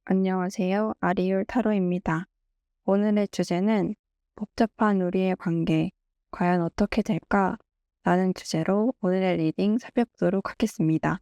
안녕하세요. 아리율 타로입니다. 오늘의 주제는 복잡한 우리의 관계, 과연 어떻게 될까? 라는 주제로 오늘의 리딩 살펴보도록 하겠습니다.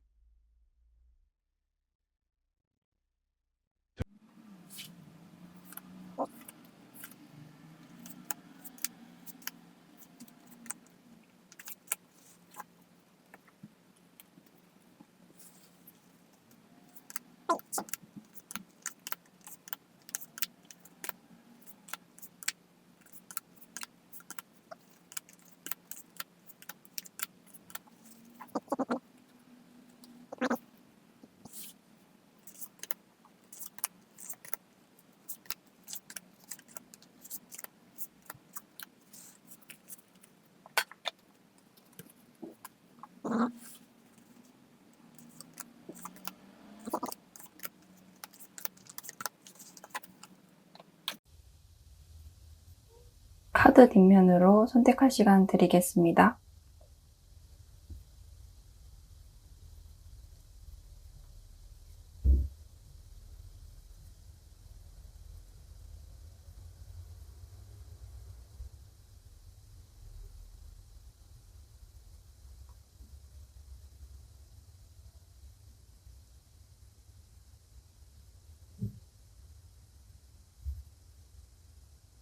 카드 뒷면으로 선택할 시간 드리겠습니다.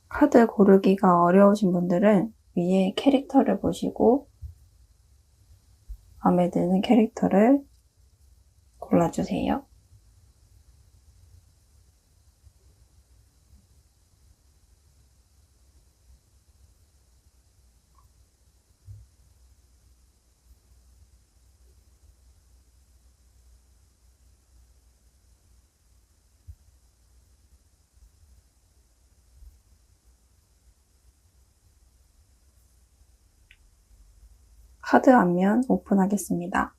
카드 고르기가 어려우신 분들은 위에 캐릭터를 보시고 마음에 드는 캐릭터를 골라주세요. 카드 앞면 오픈하겠습니다.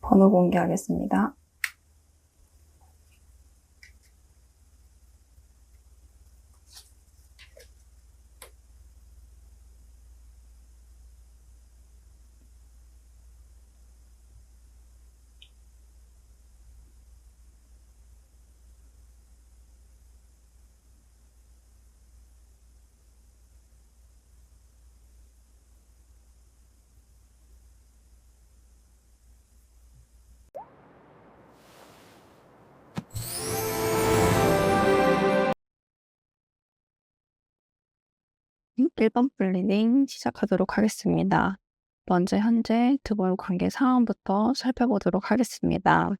번호 공개하겠습니다. 음, 1번 리딩 시작하도록 하겠습니다. 먼저 현재 두 분 관계 상황부터 살펴보도록 하겠습니다.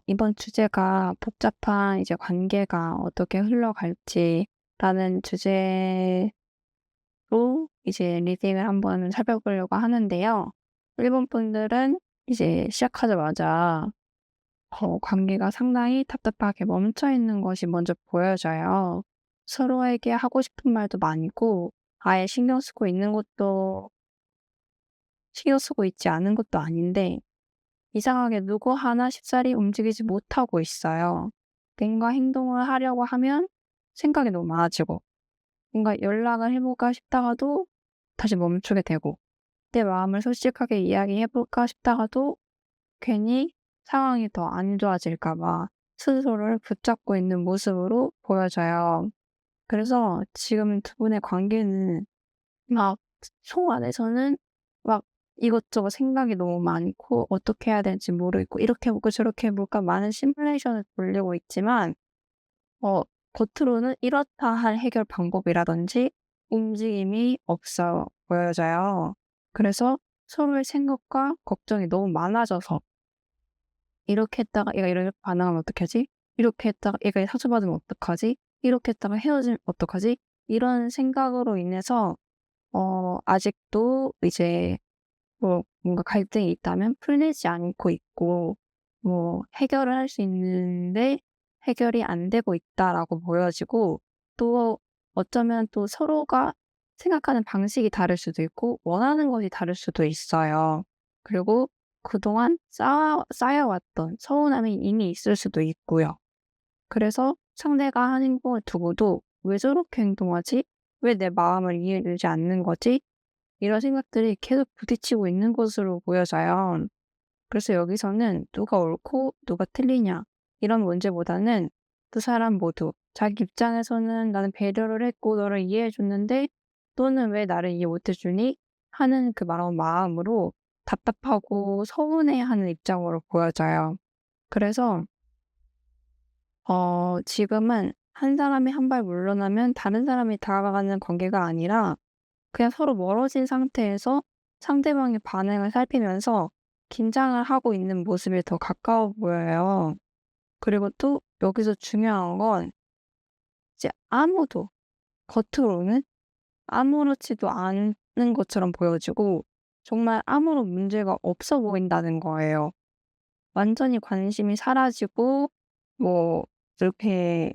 이번 주제가 복잡한 이제 관계가 어떻게 흘러갈지라는 주제로 이제 리딩을 한번 살펴보려고 하는데요. 일본 분들은 이제 시작하자마자 관계가 상당히 답답하게 멈춰 있는 것이 먼저 보여져요. 서로에게 하고 싶은 말도 많고 아예 신경 쓰고 있지 않은 것도 아닌데 이상하게 누구 하나 쉽사리 움직이지 못하고 있어요. 뭔가 행동을 하려고 하면 생각이 너무 많아지고 뭔가 연락을 해 볼까 싶다가도 다시 멈추게 되고 내 마음을 솔직하게 이야기해 볼까 싶다가도 괜히 상황이 더 안 좋아질까 봐 스스로를 붙잡고 있는 모습으로 보여져요. 그래서 지금 두 분의 관계는 막 속 안에서는 막 이것저것 생각이 너무 많고 어떻게 해야 될지 모르겠고 이렇게 해 볼까 저렇게 해 볼까 많은 시뮬레이션을 돌리고 있지만 어 겉으로는 이렇다 할 해결 방법이라든지 움직임이 없어 보여져요. 그래서 서로의 생각과 걱정이 너무 많아져서 '이렇게 했다가 얘가 이렇게 반응하면 어떡하지? 이렇게 했다가 얘가 상처받으면 어떡하지? 이렇게 했다가 헤어지면 어떡하지?' 이런 생각으로 인해서 아직도 이제 뭔가 갈등이 있다면 풀리지 않고 있고 해결을 할 수 있는데 해결이 안 되고 있다라고 보여지고, 또 어쩌면 또 서로가 생각하는 방식이 다를 수도 있고 원하는 것이 다를 수도 있어요. 그리고 그동안 쌓여왔던 서운함이 이미 있을 수도 있고요. 그래서 상대가 하는 행동을 두고도 '왜 저렇게 행동하지? 왜 내 마음을 이해해 주지 않는 거지?' 이런 생각들이 계속 부딪히고 있는 것으로 보여져요. 그래서 여기서는 누가 옳고 누가 틀리냐 이런 문제보다는 두 사람 모두 자기 입장에서는 '나는 배려를 했고 너를 이해해 줬는데 너는 왜 나를 이해 못해 주니?' 하는 그 마음으로 답답하고 서운해하는 입장으로 보여져요. 그래서 지금은 한 사람이 한 발 물러나면 다른 사람이 다가가는 관계가 아니라 그냥 서로 멀어진 상태에서 상대방의 반응을 살피면서 긴장을 하고 있는 모습이 더 가까워 보여요. 그리고 또 여기서 중요한 건 이제 아무도 겉으로는 아무렇지도 않은 것처럼 보여지고 정말 아무런 문제가 없어 보인다는 거예요. 완전히 관심이 사라지고 뭐 이렇게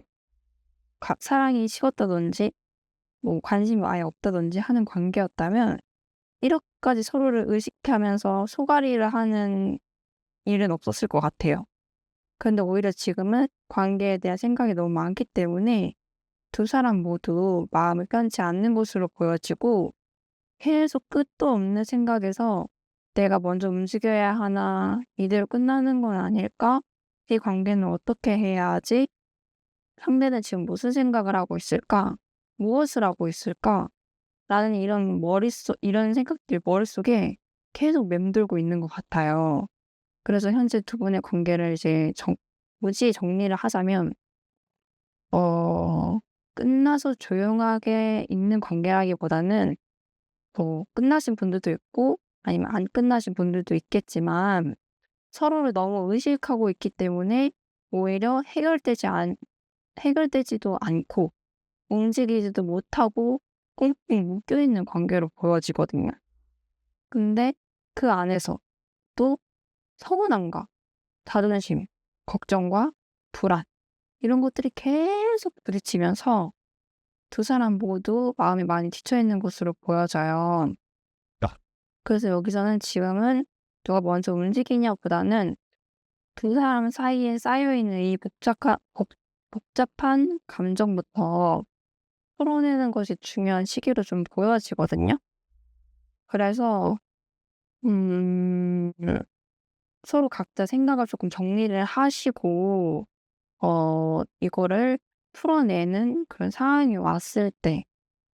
사랑이 식었다든지 뭐 관심이 아예 없다든지 하는 관계였다면 이렇게까지 서로를 의식하면서 소갈이를 하는 일은 없었을 것 같아요. 근데 오히려 지금은 관계에 대한 생각이 너무 많기 때문에 두 사람 모두 마음을 편치 않는 것으로 보여지고 계속 끝도 없는 생각에서 '내가 먼저 움직여야 하나? 이대로 끝나는 건 아닐까? 이 관계는 어떻게 해야 하지? 상대는 지금 무슨 생각을 하고 있을까? 무엇을 하고 있을까?' 라는 이런 생각들이 머릿속에 계속 맴돌고 있는 것 같아요. 그래서 현재 두 분의 관계를 이제 무지 정리를 하자면 어 끝나서 조용하게 있는 관계라기보다는 뭐 끝나신 분들도 있고 아니면 안 끝나신 분들도 있겠지만 서로를 너무 의식하고 있기 때문에 오히려 해결되지도 않고 움직이지도 못하고 꽁꽁 묶여 있는 관계로 보여지거든요. 근데 그 안에서 또 서운함과 자존심, 걱정과 불안 이런 것들이 계속 부딪히면서 두 사람 모두 마음이 많이 지쳐 있는 것으로 보여져요. 야. 그래서 여기서는 지금은 누가 먼저 움직이냐보다는 두 사람 사이에 쌓여 있는 이 복잡한 감정부터 풀어내는 것이 중요한 시기로 좀 보여지거든요. 그래서 음 서로 각자 생각을 조금 정리를 하시고 이거를 풀어내는 그런 상황이 왔을 때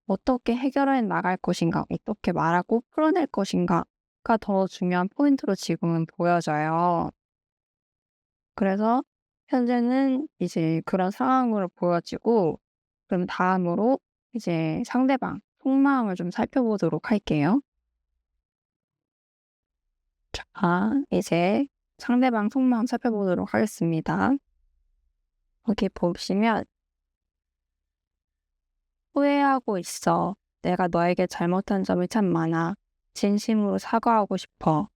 어떻게 해결해 나갈 것인가, 어떻게 말하고 풀어낼 것인가가 더 중요한 포인트로 지금은 보여져요. 그래서 현재는 이제 그런 상황으로 보여지고 그럼 다음으로 이제 상대방 속마음을 좀 살펴보도록 할게요. 자, 이제 상대방 속마음 살펴보도록 하겠습니다. 여기 보시면 "후회하고 있어. 내가 너에게 잘못한 점이 참 많아. 진심으로 사과하고 싶어.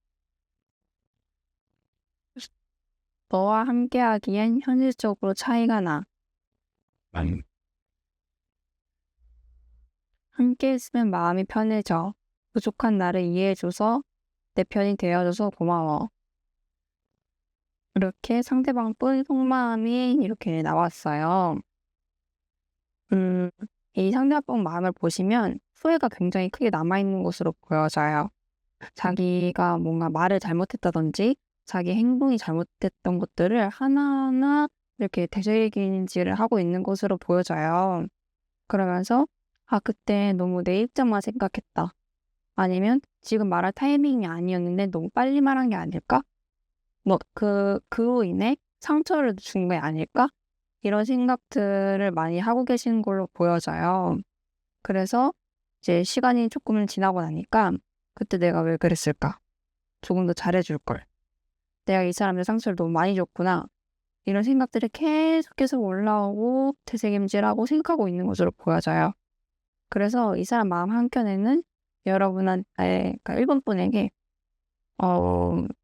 너와 함께하기엔 현실적으로 차이가 나. 음. 함께 있으면 마음이 편해져. 부족한 나를 이해해줘서 내 편이 되어줘서 고마워." 이렇게 상대방 속마음이 이렇게 나왔어요. 음, 이 상대방 마음을 보시면 후회가 굉장히 크게 남아있는 것으로 보여져요. 자기가 뭔가 말을 잘못했다든지 자기 행동이 잘못됐던 것들을 하나하나 이렇게 되새김질을 하고 있는 것으로 보여져요. 그러면서 '아 그때 너무 내 입장만 생각했다.' 아니면 '지금 말할 타이밍이 아니었는데 너무 빨리 말한 게 아닐까? 뭐 그로 인해 상처를 준 게 아닐까?' 이런 생각들을 많이 하고 계신 걸로 보여져요. 그래서 이제 시간이 조금 지나고 나니까 '그때 내가 왜 그랬을까? 조금 더 잘해 줄 걸. 내가 이 사람한테 상처를 너무 많이 줬구나.' 이런 생각들이 계속 올라오고 되새김질하고 생각하고 있는 것으로 보여져요. 그래서 이 사람 마음 한켠에는 여러분한테 그러니까 일본 분에게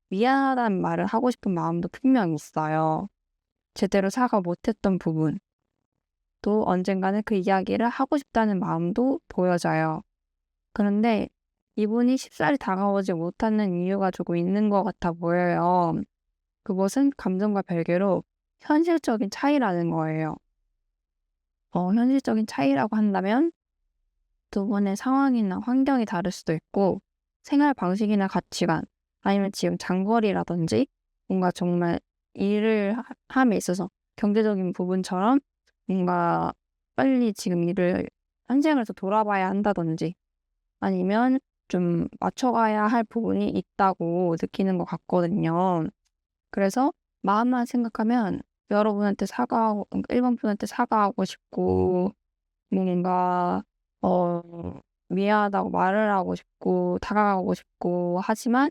미안하다는 말을 하고 싶은 마음도 분명히 있어요. 제대로 사과 못했던 부분, 또 언젠가는 그 이야기를 하고 싶다는 마음도 보여져요. 그런데 이분이 쉽사리 다가오지 못하는 이유가 조금 있는 것 같아 보여요. 그것은 감정과 별개로 현실적인 차이라는 거예요. 현실적인 차이라고 한다면 두 분의 상황이나 환경이 다를 수도 있고, 생활 방식이나 가치관, 아니면 지금 장거리라든지 뭔가 정말 일을 함에 있어서 경제적인 부분처럼 뭔가 빨리 지금 일을 현장에서 돌아봐야 한다든지, 아니면 좀 맞춰가야 할 부분이 있다고 느끼는 것 같거든요. 그래서 마음만 생각하면 여러분한테 사과하고, 일본 분한테 사과하고 싶고, 뭔가 미안하다고 말을 하고 싶고 다가가고 싶고 하지만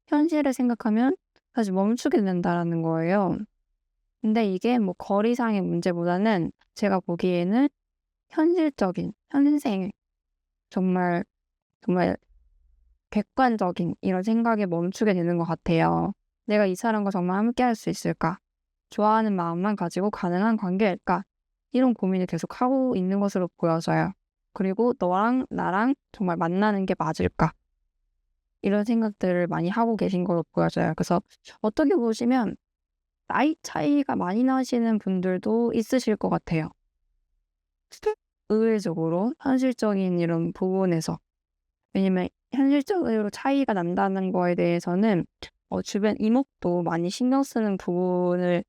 현실을 생각하면 사실 멈추게 된다라는 거예요. 근데 이게 뭐 거리상의 문제보다는 제가 보기에는 현실적인, 현생, 정말 정말 객관적인 이런 생각에 멈추게 되는 것 같아요. 내가 이 사람과 정말 함께할 수 있을까? 좋아하는 마음만 가지고 가능한 관계일까? 이런 고민을 계속 하고 있는 것으로 보여져요. 그리고 너랑 나랑 정말 만나는 게 맞을까? 이런 생각들을 많이 하고 계신 걸로 보여져요. 그래서 어떻게 보시면 나이 차이가 많이 나시는 분들도 있으실 것 같아요. 의외적으로 현실적인 이런 부분에서. 왜냐면 현실적으로 차이가 난다는 거에 대해서는 주변 이목도 많이 신경 쓰는 부분을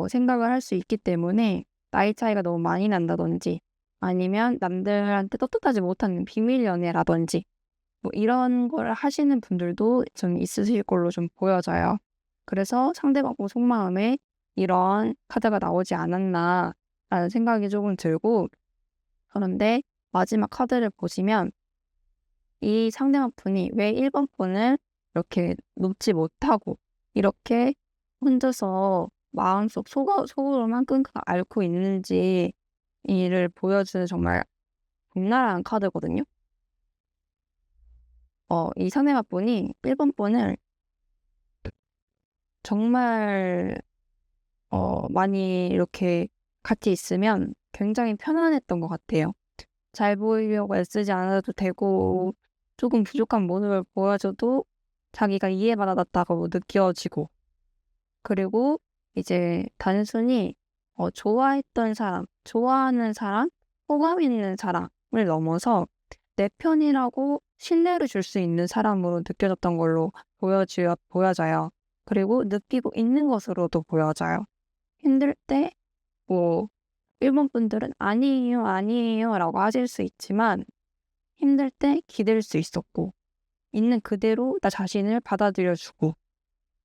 생각을 할 수 있기 때문에 나이 차이가 너무 많이 난다든지, 아니면 남들한테 떳떳하지 못하는 비밀 연애라든지 뭐 이런 걸 하시는 분들도 좀 있으실 걸로 좀 보여져요. 그래서 상대방 속마음에 이런 카드가 나오지 않았나라는 생각이 조금 들고, 그런데 마지막 카드를 보시면 이 상대방 분이 왜 1번 분을 이렇게 놓지 못하고 이렇게 혼자서 마음속 속으로만 끙끙 앓고 있는지 이를 보여주는 정말 적나라한 카드거든요. 이 상대방 분이 1번 분을 정말 많이 이렇게 같이 있으면 굉장히 편안했던 것 같아요. 잘 보이려고 애쓰지 않아도 되고 조금 부족한 모습을 보여줘도 자기가 이해받았다고 느껴지고, 그리고 이제 단순히 좋아했던 사람, 좋아하는 사람, 호감 있는 사람을 넘어서 내 편이라고 신뢰를 줄 수 있는 사람으로 느껴졌던 걸로 보여져요. 그리고 느끼고 있는 것으로도 보여져요. 힘들 때 뭐 일본 분들은 "아니에요, 아니에요."라고 하실 수 있지만 힘들 때 기댈 수 있었고, 있는 그대로 나 자신을 받아들여 주고,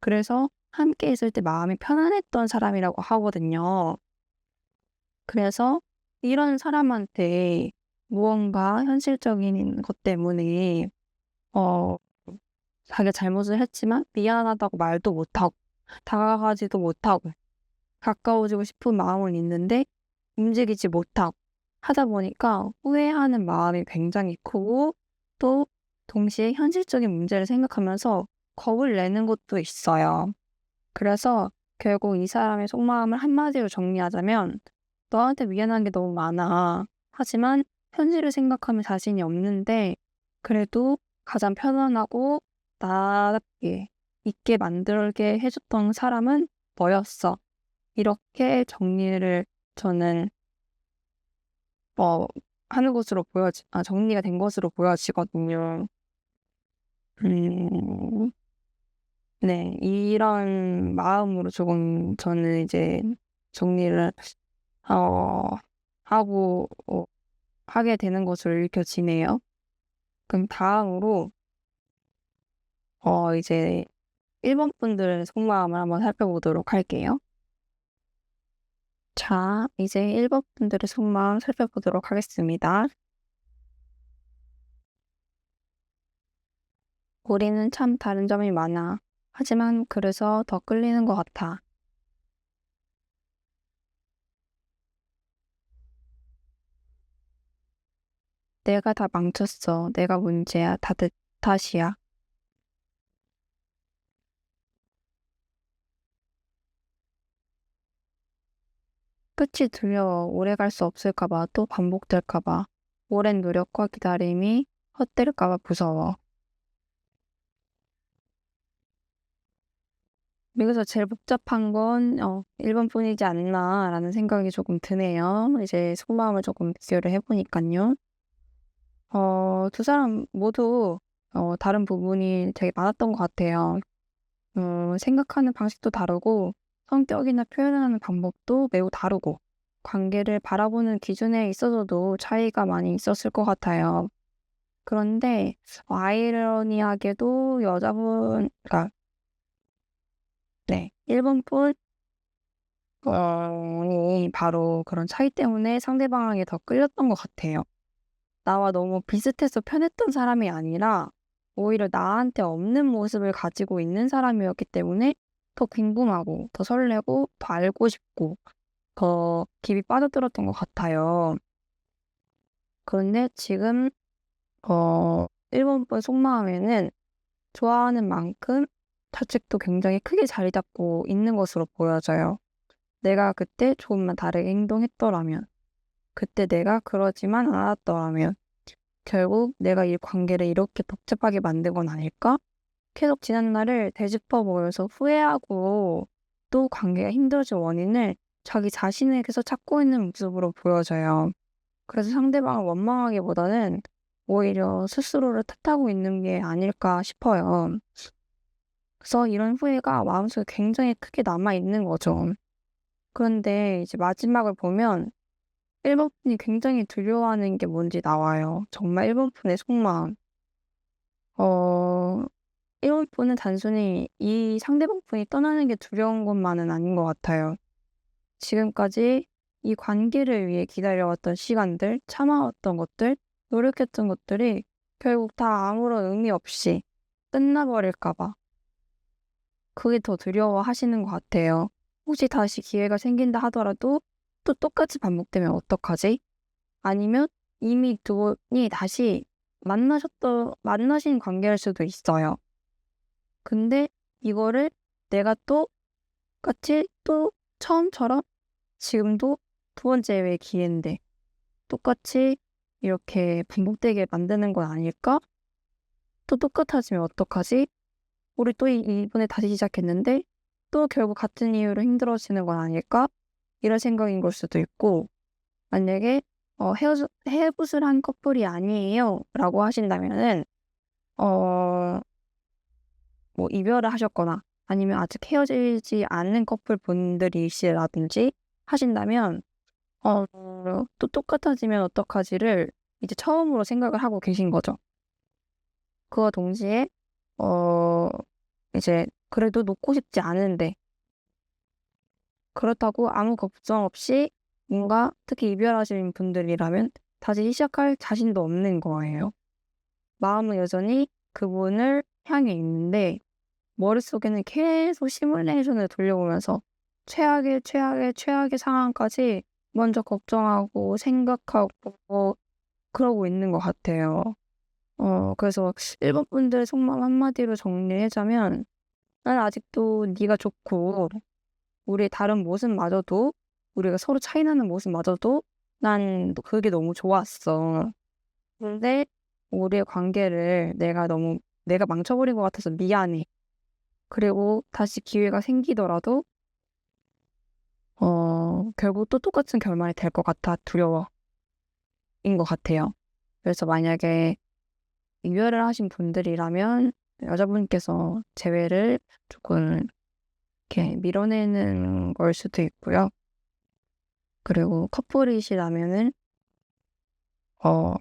그래서 함께 있을 때 마음이 편안했던 사람이라고 하거든요. 그래서 이런 사람한테 무언가 현실적인 것 때문에 어 자기가 잘못을 했지만 미안하다고 말도 못하고 다가가지도 못하고 가까워지고 싶은 마음은 있는데 움직이지 못하고 하다 보니까 후회하는 마음이 굉장히 크고, 또 동시에 현실적인 문제를 생각하면서 겁을 내는 것도 있어요. 그래서 결국 이 사람의 속마음을 한마디로 정리하자면 "너한테 미안한 게 너무 많아. 하지만 현실을 생각하면 자신이 없는데 그래도 가장 편안하고 나답게 있게 만들게 해줬던 사람은 너였어." 이렇게 정리를 저는 어 하는 것으로 정리가 된 것으로 보여지거든요. 음. 네. 이런 마음으로 조금 저는 이제 정리를 어 하고 하게 되는 것으로 읽혀지네요. 그럼 다음으로 이제 1번 분들의 속마음을 한번 살펴보도록 할게요. 자, 이제 1번 분들의 속마음 살펴보도록 하겠습니다. "우리는 참 다른 점이 많아. 하지만 그래서 더 끌리는 것 같아. 내가 다 망쳤어. 내가 문제야. 다 내 탓이야. 끝이 두려워. 오래 갈 수 없을까 봐, 또 반복될까 봐. 오랜 노력과 기다림이 헛될까 봐 무서워. 여기서 제일 복잡한 건 1번뿐이지 않나라는 생각이 조금 드네요. 이제 속마음을 조금 비교를 해 보니깐요. 두 사람 모두 다른 부분이 되게 많았던 것 같아요. 생각하는 방식도 다르고 성격이나 표현하는 방법도 매우 다르고 관계를 바라보는 기준에 있어서도 차이가 많이 있었을 것 같아요. 그런데 아이러니하게도 여자분 그러니까 네 1번뿐 이 바로 그런 차이 때문에 상대방에게 더 끌렸던 것 같아요. 나와 너무 비슷해서 편했던 사람이 아니라 오히려 나한테 없는 모습을 가지고 있는 사람이었기 때문에 더 궁금하고 더 설레고 더 알고 싶고 더 깊이 빠져들었던 것 같아요. 그런데 지금 1번 분 속마음에는 좋아하는 만큼 자책도 굉장히 크게 자리 잡고 있는 것으로 보여져요. 내가 그때 조금만 다르게 행동했더라면, 그때 내가 그러지만 않았더라면 결국 내가 이 관계를 이렇게 복잡하게 만든 건 아닐까? 계속 지난 날을 되짚어 보면서 후회하고 또 관계가 힘들어진 원인을 자기 자신에게서 찾고 있는 모습으로 보여져요. 그래서 상대방을 원망하기보다는 오히려 스스로를 탓하고 있는 게 아닐까 싶어요. 그래서 이런 후회가 마음속에 굉장히 크게 남아있는 거죠. 그런데 이제 마지막을 보면 1번 분이 굉장히 두려워하는 게 뭔지 나와요. 정말 1번 분의 속마음. 어 1번 분은 단순히 이 상대방 분이 떠나는 게 두려운 것만은 아닌 것 같아요. 지금까지 이 관계를 위해 기다려왔던 시간들, 참아왔던 것들, 노력했던 것들이 결국 다 아무런 의미 없이 끝나버릴까 봐 그게 더 두려워하시는 것 같아요. 혹시 다시 기회가 생긴다 하더라도 또 똑같이 반복되면 어떡하지? 아니면 이미 두 분이 다시 만나신 관계일 수도 있어요. 근데 이거를 내가 똑같이 또 처음처럼 지금도 두 번째 왜 기회인데 똑같이 이렇게 반복되게 만드는 건 아닐까? 또 똑같아지면 어떡하지? 우리 또 이번에 다시 시작했는데 또 결국 같은 이유로 힘들어지는 건 아닐까? 이런 생각인 걸 수도 있고 만약에 해부술 한 커플이 아니에요 라고 하신다면은 어 뭐 이별을 하셨거나 아니면 아직 헤어지지 않은 커플 분들이시라든지 하신다면 또 똑같아지면 어떡하지를 이제 처음으로 생각을 하고 계신 거죠. 그와 동시에 어 이제 그래도 놓고 싶지 않은데 그렇다고 아무 걱정 없이 뭔가 특히 이별하신 분들이라면 다시 시작할 자신도 없는 거예요. 마음은 여전히 그분을 향해 있는데 머릿속에는 계속 시뮬레이션을 돌려보면서 최악의, 최악의, 최악의 상황까지 먼저 걱정하고 생각하고 그러고 있는 것 같아요. 그래서 일본 분들 속마음 한마디로 정리하자면 "난 아직도 네가 좋고 우리의 다른 모습마저도 우리가 서로 차이나는 모습마저도 난 그게 너무 좋았어. 근데 우리의 관계를 내가 망쳐버린 것 같아서 미안해. 그리고 다시 기회가 생기더라도 결국 또 똑같은 결말이 될 것 같아 두려워." 인 것 같아요. 그래서 만약에 이별을 하신 분들이라면 여자분께서 재회를 조금 이렇게 밀어내는 걸 수도 있고요. 그리고 커플이시라면은 어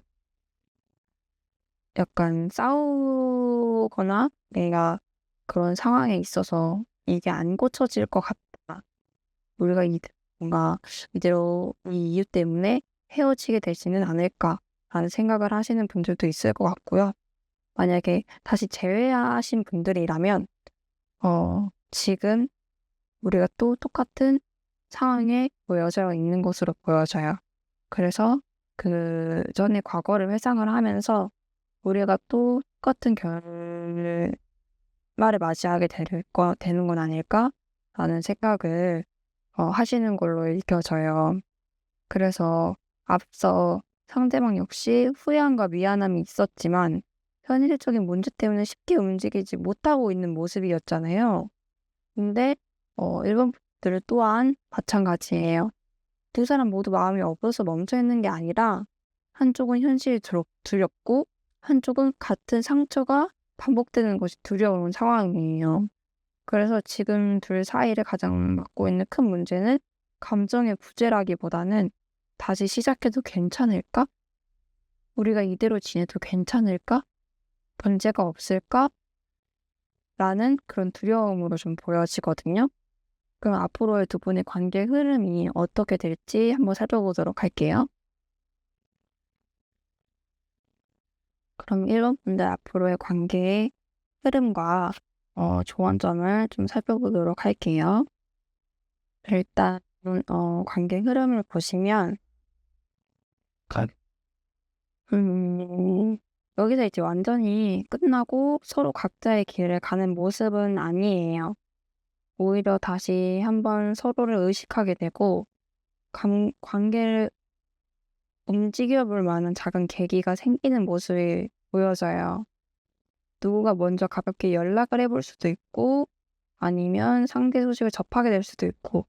약간 싸우거나 내가 그런 상황에 있어서 '이게 안 고쳐질 것 같다. 우리가 뭔가 이대로 이 이유 때문에 헤어지게 되지는 않을까.'라는 생각을 하시는 분들도 있을 것 같고요. 만약에 다시 재회하신 분들이라면 지금 우리가 또 똑같은 상황에 놓여져 있는 것으로 보여져요. 그래서 그전의 과거를 회상을 하면서 '우리가 또 똑같은 결말을 맞이하게 되는 건 아닐까?'라는 생각을 하시는 걸로 읽혀져요. 그래서 앞서 상대방 역시 후회함과 미안함이 있었지만 현실적인 문제 때문에 쉽게 움직이지 못하고 있는 모습이었잖아요. 근데 일본 분들 또한 마찬가지예요. 두 사람 모두 마음이 없어서 멈춰 있는 게 아니라 한쪽은 현실이 두렵고 한쪽은 같은 상처가 반복되는 것이 두려운 상황이에요. 그래서 지금 둘 사이를 가장 맡고 있는 큰 문제는 감정의 부재라기보다는 다시 시작해도 괜찮을까? 우리가 이대로 지내도 괜찮을까? 문제가 없을까? 라는 그런 두려움으로 좀 보여지거든요. 그럼 앞으로의 두 분의 관계 흐름이 어떻게 될지 한번 살펴보도록 할게요. 그럼 1번 분들 앞으로의 관계의 흐름과 조언점을 좀 살펴보도록 할게요. 일단 관계 흐름을 보시면 여기서 이제 완전히 끝나고 서로 각자의 길을 가는 모습은 아니에요. 오히려 다시 한번 서로를 의식하게 되고 관계를 움직여 볼 만한 작은 계기가 생기는 모습이 보여져요. 누구가 먼저 가볍게 연락을 해볼 수도 있고 아니면 상대 소식을 접하게 될 수도 있고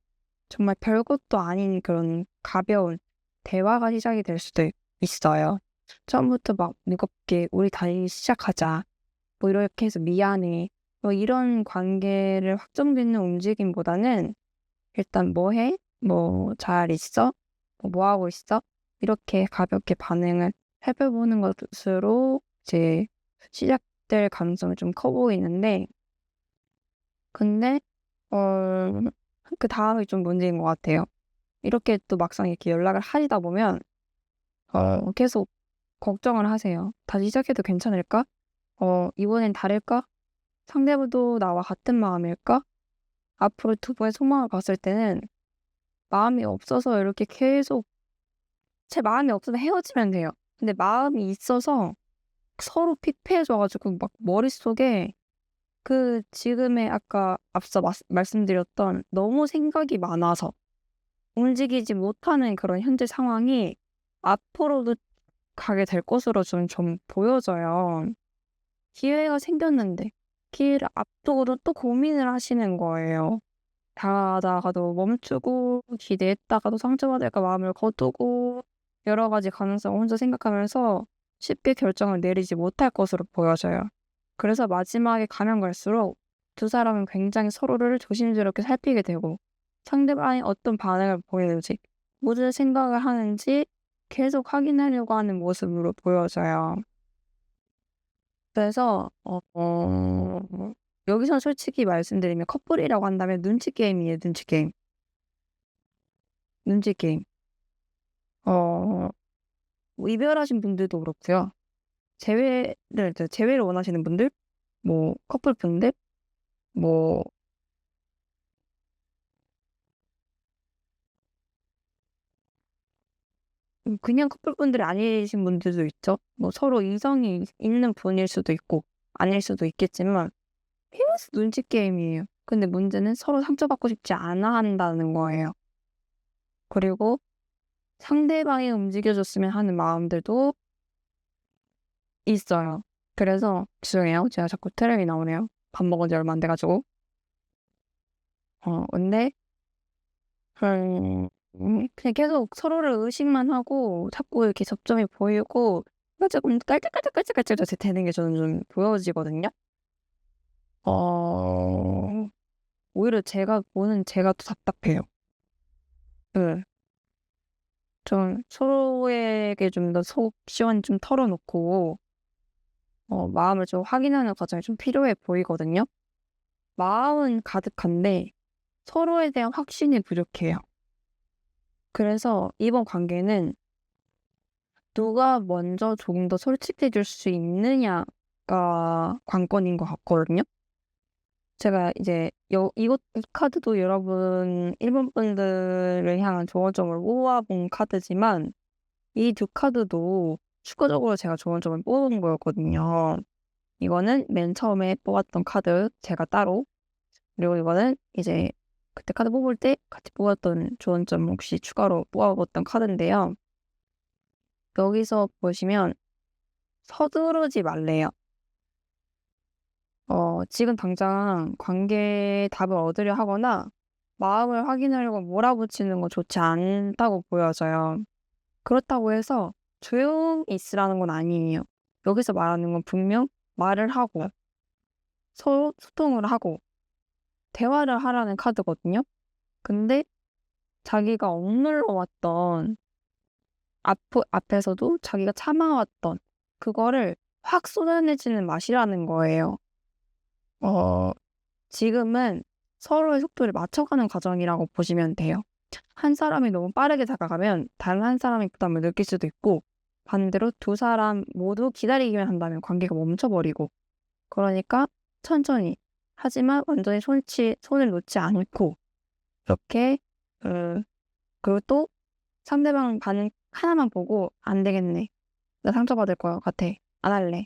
정말 별것도 아닌 그런 가벼운 대화가 시작이 될 수도 있어요. 처음부터 막 무겁게 우리 다시 시작하자 뭐 이렇게 해서 미안해 뭐 이런 관계를 확정짓는 움직임보다는 일단 뭐 해? 뭐 잘 있어? 뭐 하고 있어? 이렇게 가볍게 반응을 해보는 것으로 이제 시작될 가능성이 좀 커 보이는데 근데 그 다음이 좀 문제인 것 같아요. 이렇게 또 막상 이렇게 연락을 하시다 보면 계속 걱정을 하세요. 다시 시작해도 괜찮을까? 이번엔 다를까? 상대도 나와 같은 마음일까? 앞으로 두 분의 속마음을 봤을 때는 마음이 없어서 이렇게 계속 제 마음이 없어서 헤어지면 돼요. 근데 마음이 있어서 서로 피폐해져 가지고 막 머릿속에 그 지금의 아까 앞서 말씀드렸던 너무 생각이 많아서 움직이지 못하는 그런 현재 상황이 앞으로도 가게 될 것으로 좀 보여져요. 기회가 생겼는데 기회를 앞두고도 또 고민을 하시는 거예요. 다가다가도 멈추고 기대했다가도 상처받을까 마음을 거두고 여러 가지 가능성을 혼자 생각하면서 쉽게 결정을 내리지 못할 것으로 보여져요. 그래서 마지막에 가면 갈수록 두 사람은 굉장히 서로를 조심스럽게 살피게 되고 상대방이 어떤 반응을 보이는지 무슨 생각을 하는지 계속 확인하려고 하는 모습으로 보여져요. 그래서 여기서 솔직히 말씀드리면 커플이라고 한다면 눈치 게임이에요, 눈치 게임. 눈치 게임. 어 뭐 이별하신 분들도 그렇고요. 재회를 원하시는 분들, 뭐 커플분들, 뭐 그냥 커플분들이 아니신 분들도 있죠. 뭐 서로 이성이 있는 분일 수도 있고 아닐 수도 있겠지만 계속 눈치 게임이에요. 근데 문제는 서로 상처받고 싶지 않아 한다는 거예요. 그리고 상대방이 움직여줬으면 하는 마음들도 있어요. 그래서 죄송해요. 제가 자꾸 트램이 나오네요. 밥 먹은 지 얼마 안 돼 가지고. 근데 그냥 계속 서로를 의식만 하고 자꾸 이렇게 접점이 보이고 조금 깔짝깔짝깔짝깔짝 되는 게 저는 좀 보여지거든요. 어 오히려 제가 보는 제가 더 답답해요. 네. 좀 서로에게 좀 더 속 시원히 좀 털어놓고 마음을 좀 확인하는 과정이 좀 필요해 보이거든요. 마음은 가득한데 서로에 대한 확신이 부족해요. 그래서 이번 관계는 누가 먼저 조금 더 솔직해질 수 있느냐가 관건인 것 같거든요. 제가 이제 이 카드도 여러분 일본 분들을 향한 조언점을 모아본 카드지만 이 두 카드도 추가적으로 제가 조언점을 뽑은 거였거든요. 이거는 맨 처음에 뽑았던 카드 제가 따로 그리고 이거는 이제 그때 카드 뽑을 때 같이 뽑았던 좋은 점 혹시 추가로 뽑아봤던 카드인데요. 여기서 보시면 서두르지 말래요. 지금 당장 관계에 답을 얻으려 하거나 마음을 확인하려고 몰아붙이는 건 좋지 않다고 보여져요. 그렇다고 해서 조용히 있으라는 건 아니에요. 여기서 말하는 건 분명 말을 하고 서로 소통을 하고 대화를 하라는 카드거든요. 근데 자기가 억눌러 왔던 앞에서도 자기가 참아왔던 그거를 확 쏟아내지는 마시라는 거예요. 어 지금은 서로의 속도를 맞춰가는 과정이라고 보시면 돼요. 한 사람이 너무 빠르게 다가가면 다른 한 사람이 부담을 느낄 수도 있고, 반대로 두 사람 모두 기다리기만 한다면 관계가 멈춰버리고, 그러니까 천천히 하지만 완전히 손을 놓지 않고 이렇게 그리고 또 상대방 반응 하나만 보고 '안 되겠네. 나 상처받을 것 같아. 안 할래.'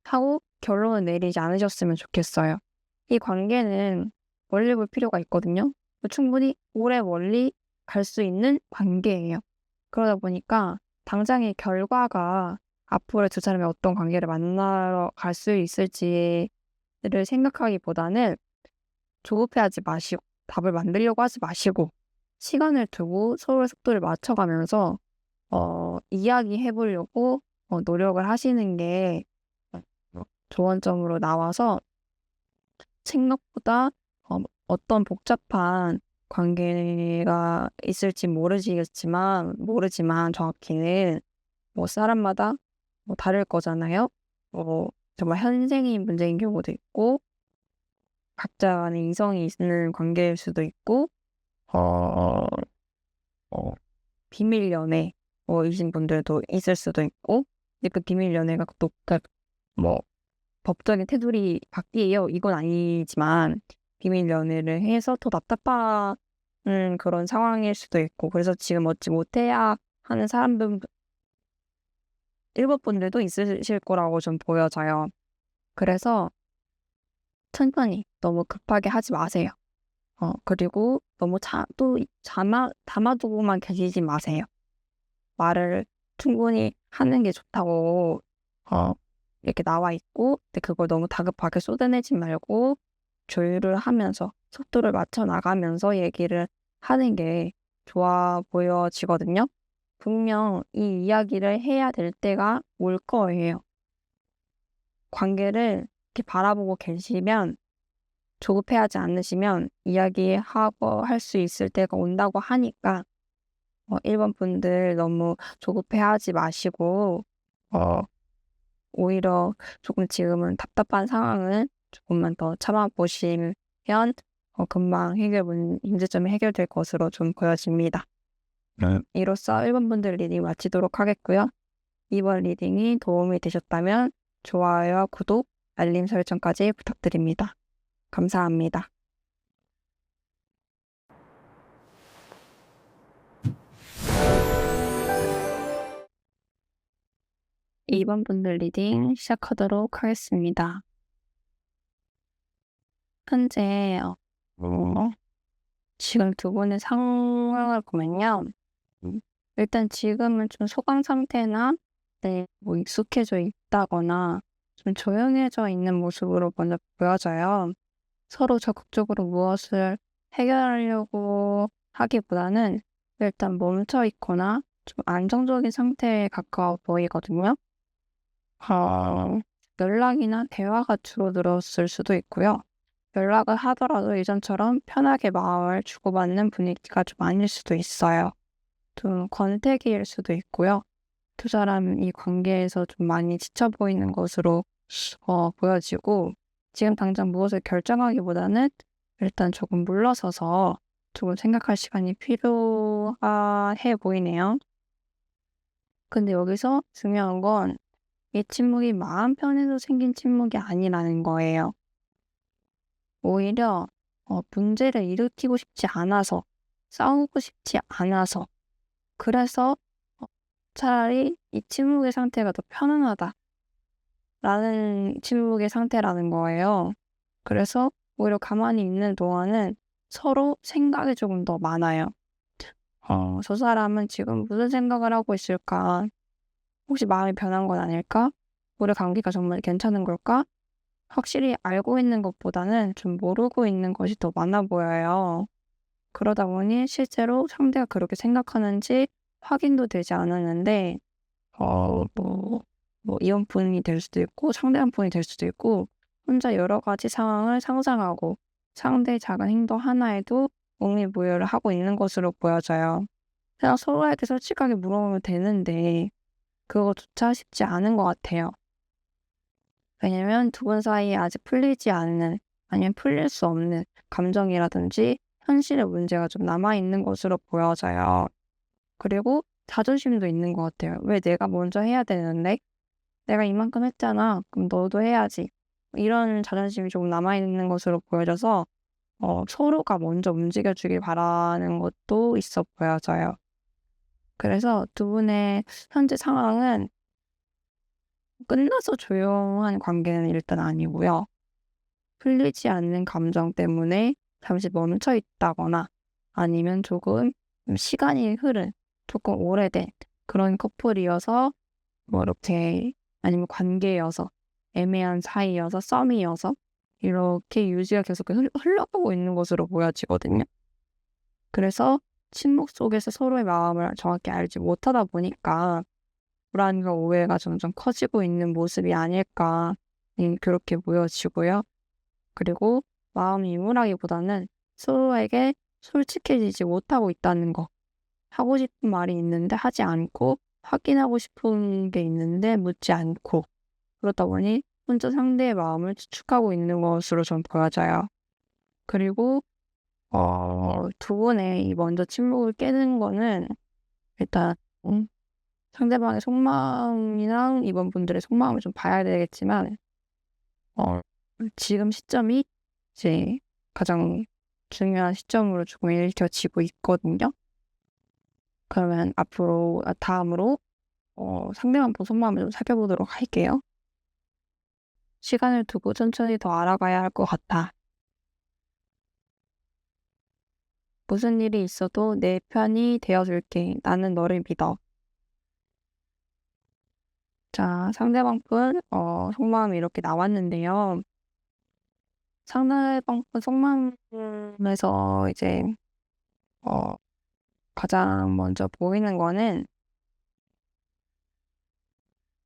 하고 결론을 내리지 않으셨으면 좋겠어요. 이 관계는 멀리 볼 필요가 있거든요. 충분히 오래 멀리 갈 수 있는 관계예요. 그러다 보니까 당장의 결과가 앞으로 두 사람이 어떤 관계를 만나러 갈 수 있을지를 생각하기보다는 조급해하지 마시고 답을 만들려고 하지 마시고 시간을 두고 서로의 속도를 맞춰가면서 이야기해 보려고 노력을 하시는 게 좋은 점으로 나와서, 생각보다 어떤 복잡한 관계가 있을지 모르지만 정확히는 뭐 사람마다 뭐 다를 거잖아요. 정말 현생이 문제인 경우도 있고 각자 간에 이성이 있는 관계일 수도 있고 어 어 비밀 연애 이신 분들도 있을 수도 있고, 근데 그 비밀 연애가 또 뭐 법적인 테두리 밖이에요 이건 아니지만 비밀 연애를 해서 더 답답한 그런 상황일 수도 있고, 그래서 지금 얻지 못해야 하는 사람들 일곱 분들도 있으실 거라고 좀 보여져요. 그래서 천천히 너무 급하게 하지 마세요. 그리고 너무 또 담아두고만 계시지 마세요. 말을 충분히 하는 게 좋다고 이렇게 나와 있고, 근데 그걸 너무 다급하게 쏟아내지 말고 조율을 하면서 속도를 맞춰 나가면서 얘기를 하는 게 좋아 보여지거든요. 분명 이 이야기를 해야 될 때가 올 거예요. 관계를 이렇게 바라보고 계시면, 조급해하지 않으시면 이야기하고 할 수 있을 때가 온다고 하니까 1번 분들 너무 조급해하지 마시고 어 오히려 조금 지금은 답답한 상황은 조금만 더 참아 보시면 금방 문제점이 해결될 것으로 좀 보여집니다. 네. 이로써 1번 분들 리딩 마치도록 하겠고요. 2번 리딩이 도움이 되셨다면 좋아요와 구독, 알림 설정까지 부탁드립니다. 감사합니다. 2번 분들 리딩 시작하도록 하겠습니다. 현재 지금 두 분의 상황을 보면요. 일단 지금은 좀 소강 상태나 뭐 익숙해져 있다거나 좀 조용해져 있는 모습으로 먼저 보여져요. 서로 적극적으로 무엇을 해결하려고 하기보다는 일단 멈춰 있거나 좀 안정적인 상태에 가까워 보이거든요. 연락이나 대화가 줄어들었을 수도 있고요. 연락을 하더라도 예전처럼 편하게 마음을 주고받는 분위기가 좀 아닐 수도 있어요. 좀 권태기일 수도 있고요. 두 사람 이 관계에서 좀 많이 지쳐 보이는 것으로 보여지고, 지금 당장 무엇을 결정하기보다는 일단 조금 물러서서 조금 생각할 시간이 필요해 보이네요. 근데 여기서 중요한 건 이 침묵이 마음 편해서 생긴 침묵이 아니라는 거예요. 오히려 문제를 일으키고 싶지 않아서, 싸우고 싶지 않아서, 그래서 차라리 이 침묵의 상태가 더 편안하다라는 침묵의 상태라는 거예요. 그래서 오히려 가만히 있는 동안은 서로 생각이 조금 더 많아요. '저 사람은 지금 무슨 생각을 하고 있을까? 혹시 마음이 변한 건 아닐까? 우리 관계가 정말 괜찮은 걸까?' 확실히 알고 있는 것보다는 좀 모르고 있는 것이 더 많아 보여요. 그러다 보니 실제로 상대가 그렇게 생각하는지 확인도 되지 않았는데 이혼뿐이 될 수도 있고 상대방뿐이 될 수도 있고 혼자 여러 가지 상황을 상상하고 상대의 작은 행동 하나에도 묵미부여를 하고 있는 것으로 보여져요. 그냥 서로에게 솔직하게 물어보면 되는데 그거조차 쉽지 않은 것 같아요. 왜냐면 두 분 사이에 아직 풀리지 않는 아니면 풀릴 수 없는 감정이라든지 현실의 문제가 좀 남아있는 것으로 보여져요. 그리고 자존심도 있는 것 같아요. '왜 내가 먼저 해야 되는데? 내가 이만큼 했잖아. 그럼 너도 해야지.' 이런 자존심이 조금 남아있는 것으로 보여져서 서로가 먼저 움직여 주길 바라는 것도 있어 보여져요. 그래서 두 분의 현재 상황은 끝나서 조용한 관계는 일단 아니고요. 풀리지 않는 감정 때문에 잠시 멈춰 있다거나 아니면 조금 시간이 흐른 조금 오래된 그런 커플이어서 이렇게 아니면 관계여서 애매한 사이여서 썸이어서 이렇게 유지가 계속 흘러가고 있는 것으로 보여지거든요. 그래서 침묵 속에서 서로의 마음을 정확히 알지 못하다 보니까 불안과 오해가 점점 커지고 있는 모습이 아닐까 그렇게 보여지고요. 그리고 마음이 이물하기보다는 서로에게 솔직해지지 못하고 있다는 거. 하고 싶은 말이 있는데 하지 않고 확인하고 싶은 게 있는데 묻지 않고 그러다 보니 혼자 상대의 마음을 추측하고 있는 것으로 좀 보여져요. 그리고 두 분의 이 먼저 침묵을 깨는 거는 일단 상대방의 속마음이랑 이번 분들의 속마음을 좀 봐야 되겠지만 어 지금 시점이 이제 가장 중요한 시점으로 조금 읽혀지고 있거든요. 그러면 다음으로 상대방 분 속마음을 좀 살펴보도록 할게요. "시간을 두고 천천히 더 알아가야 할 것 같아. 무슨 일이 있어도 내 편이 되어 줄게. 나는 너를 믿어." 자, 상대방 분 속마음이 이렇게 나왔는데요. 상대방 분 속마음에서 이제 어 가장 먼저 보이는 거는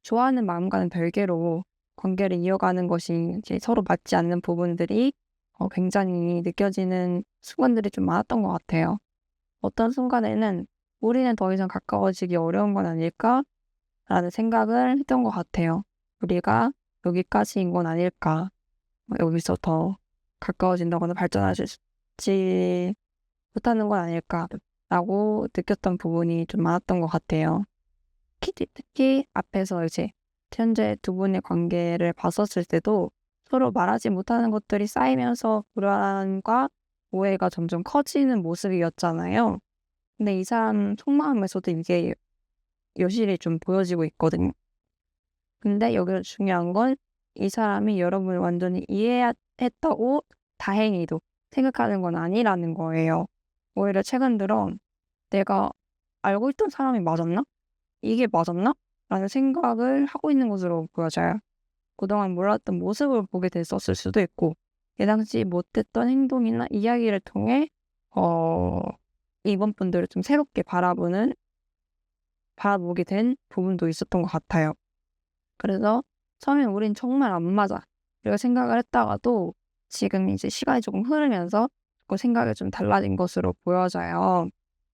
좋아하는 마음과는 별개로 관계를 이어가는 것이 이제 서로 맞지 않는 부분들이 굉장히 느껴지는 순간들이 좀 많았던 것 같아요. 어떤 순간에는 '우리는 더 이상 가까워지기 어려운 건 아닐까?'라는 생각을 했던 것 같아요. '우리가 여기까지인 건 아닐까? 여기서 더 가까워진다거나 발전하지 못하는 건 아닐까?'라고 느꼈던 부분이 좀 많았던 것 같아요. 특히 앞에서 이제 현재 두 분의 관계를 봤었을 때도 서로 말하지 못하는 것들이 쌓이면서 불안과 오해가 점점 커지는 모습이었잖아요. 근데 이 사람 속마음에서도 이게 여실히 좀 보여지고 있거든요. 근데 여기서 중요한 건 이 사람이 여러분을 완전히 이해했다고 다행히도 생각하는 건 아니라는 거예요. 오히려 최근 들어 '내가 알고 있던 사람이 맞았나? 이게 맞았나?' 라는 생각을 하고 있는 것으로 보여져요. 그동안 몰랐던 모습을 보게 됐었을 수도 있고 예상치 못했던 행동이나 이야기를 통해 어 이번 분들을 좀 새롭게 바라보게 된 부분도 있었던 것 같아요. 그래서 처음엔 '우린 정말 안 맞아.' 이렇게 생각을 했다가도 지금 이제 시간이 조금 흐르면서 그 생각이 좀 달라진 것으로 보여져요.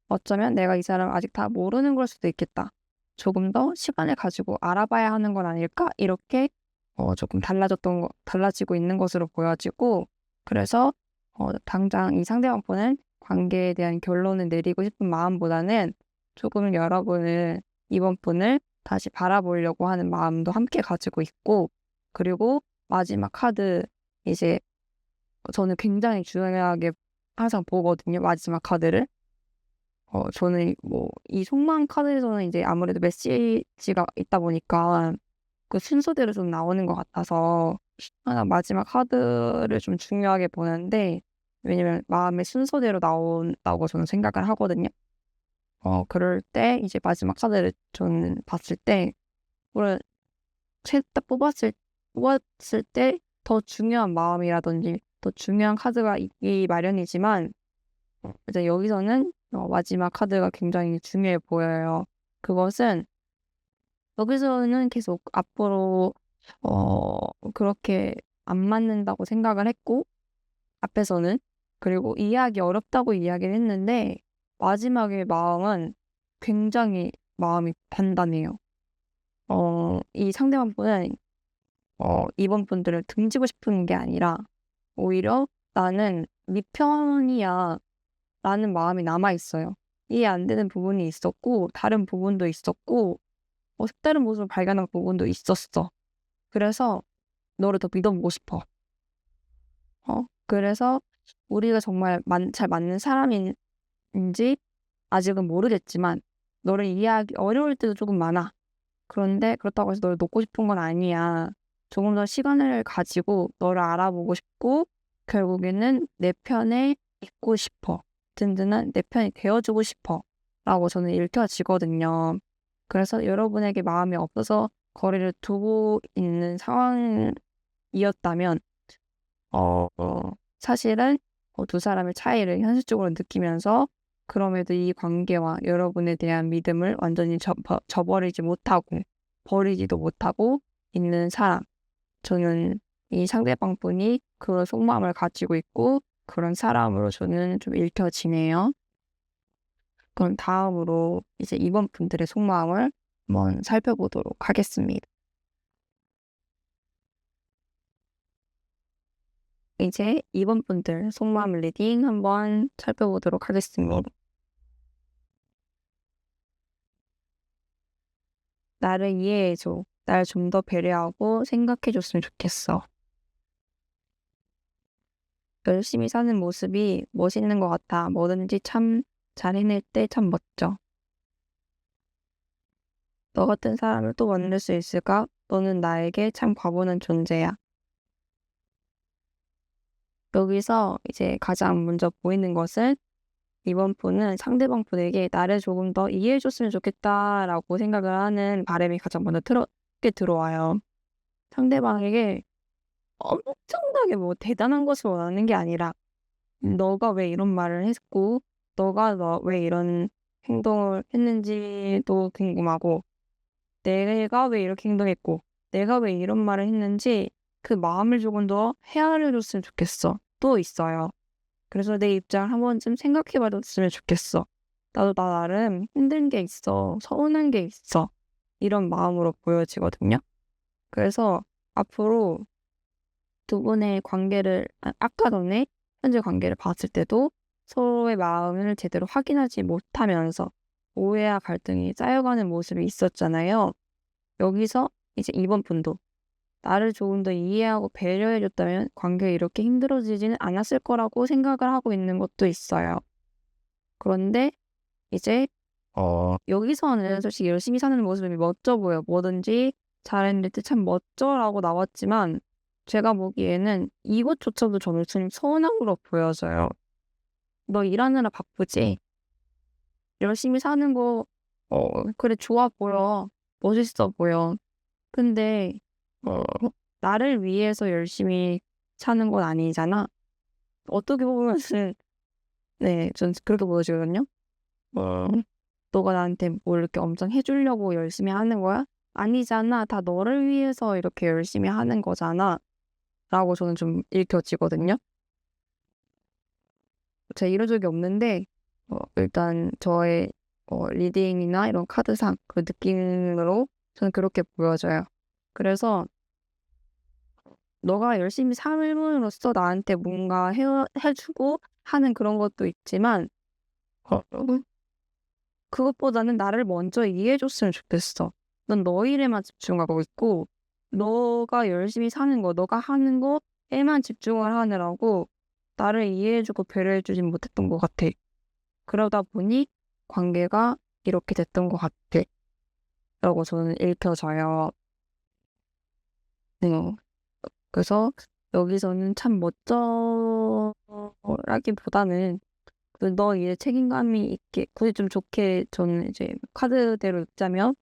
어쩌면 '내가 이 사람을 아직 다 모르는 걸 수도 있겠다. 조금 더 시간을 가지고 알아봐야 하는 건 아닐까?' 이렇게 조금 달라지고 있는 것으로 보여지고 그래서 당장 이 상대방 분은 관계에 대한 결론을 내리고 싶은 마음보다는 조금 여러분을 이번 분을 다시 바라보려고 하는 마음도 함께 가지고 있고 그리고 마지막 카드 이제 저는 굉장히 중요하게 항상 보거든요, 마지막 카드를. 저는 뭐 이 속마음 카드에서는 이제 아무래도 메시지가 있다 보니까 그 순서대로 좀 나오는 것 같아서 항상 마지막 카드를 좀 중요하게 보는데 왜냐면 마음의 순서대로 나온다고 저는 생각을 하거든요. 그럴 때 이제 마지막 카드를 저는 봤을 때 물론 딱 뽑았을 때 더 중요한 마음이라든지 더 중요한 카드가 있기 마련이지만 이제 여기서는 마지막 카드가 굉장히 중요해 보여요. 그것은 여기서는 계속 앞으로 그렇게 안 맞는다고 생각을 했고 앞에서는 그리고 이해하기 어렵다고 이야기를 했는데 마지막에 마음은 굉장히 마음이 단단해요. 이 상대방 분은 이번 분들을 등지고 싶은 게 아니라 오히려 '나는 네 편이야.' 라는 마음이 남아 있어요. 이해 안 되는 부분이 있었고 다른 부분도 있었고 색다른 모습을 발견한 부분도 있었어. 그래서 너를 더 믿어보고 싶어. 그래서 우리가 정말 잘 맞는 사람인지 아직은 모르겠지만 너를 이해하기 어려울 때도 조금 많아. 그런데 그렇다고 해서 너를 놓고 싶은 건 아니야. 조금 더 시간을 가지고 너를 알아보고 싶고 결국에는 내 편에 있고 싶어. 든든한 내 편이 되어주고 싶어. 라고 저는 읽혀지거든요. 그래서 여러분에게 마음이 없어서 거리를 두고 있는 상황이었다면 사실은 두 사람의 차이를 현실적으로 느끼면서 그럼에도 이 관계와 여러분에 대한 믿음을 완전히 저버리지 못하고 버리지도 못하고 있는 사람. 저는 이 상대방 분이 그런 속마음을 가지고 있고 그런 사람으로 저는 좀 읽혀지네요. 그럼 다음으로 이제 이번 분들의 속마음을 한번 살펴보도록 하겠습니다. 이제 이번 분들 속마음 리딩 한번 살펴보도록 하겠습니다. 나를 이해해줘. 날 좀 더 배려하고 생각해줬으면 좋겠어. 열심히 사는 모습이 멋있는 것 같아. 뭐든지 참 잘 해낼 때 참 멋져. 너 같은 사람을 또 만날 수 있을까? 너는 나에게 참 과분한 존재야. 여기서 이제 가장 먼저 보이는 것은 이번 분은 상대방 분에게 나를 조금 더 이해해줬으면 좋겠다라고 생각을 하는 바람이 가장 먼저 들어와요. 상대방에게 엄청나게 뭐 대단한 것을 원하는 게 아니라 너가 왜 이런 말을 했고 너가 왜 이런 행동을 했는지도 궁금하고 내가 왜 이렇게 행동했고 내가 왜 이런 말을 했는지 그 마음을 조금 더 헤아려 줬으면 좋겠어. 또 있어요. 그래서 내 입장을 한 번쯤 생각해 봐줬으면 좋겠어. 나도 나름 힘든 게 있어. 서운한 게 있어. 이런 마음으로 보여지거든요. 그래서 앞으로 두 분의 관계를 아까 전에 현재 관계를 봤을 때도 서로의 마음을 제대로 확인하지 못하면서 오해와 갈등이 쌓여가는 모습이 있었잖아요. 여기서 이제 이번 분도 나를 조금 더 이해하고 배려해줬다면 관계가 이렇게 힘들어지지는 않았을 거라고 생각을 하고 있는 것도 있어요. 그런데 이제 여기서는 솔직히 열심히 사는 모습이 멋져 보여. 뭐든지 잘했는데 참 멋져라고 나왔지만 제가 보기에는 이것조차도 저는 좀 서운한 거로 보여져요. 너 일하느라 바쁘지? 열심히 사는 거 그래 좋아 보여. 멋있어 보여. 근데 나를 위해서 열심히 사는 건 아니잖아. 어떻게 보면은 네, 전 그렇게 보여지거든요. 너가 나한테 뭘 이렇게 엄청 해주려고 열심히 하는 거야? 아니잖아. 다 너를 위해서 이렇게 열심히 하는 거잖아. 라고 저는 좀 읽혀지거든요. 제가 이런 적이 없는데 일단 저의 리딩이나 이런 카드상 그 느낌으로 저는 그렇게 보여져요. 그래서 너가 열심히 삶으로써 나한테 뭔가 해주고 하는 그런 것도 있지만 그것보다는 나를 먼저 이해해줬으면 좋겠어. 넌 너 일에만 집중하고 있고 너가 열심히 사는 거, 너가 하는 거에만 집중을 하느라고 나를 이해해주고 배려해주진 못했던 것 같아. 그러다 보니 관계가 이렇게 됐던 것 같아. 라고 저는 읽혀져요. 네. 그래서 여기서는 참 멋져라는 라기보다는 너 이제 책임감이 있게 굳이 좀 좋게 저는 이제 카드대로 읽자면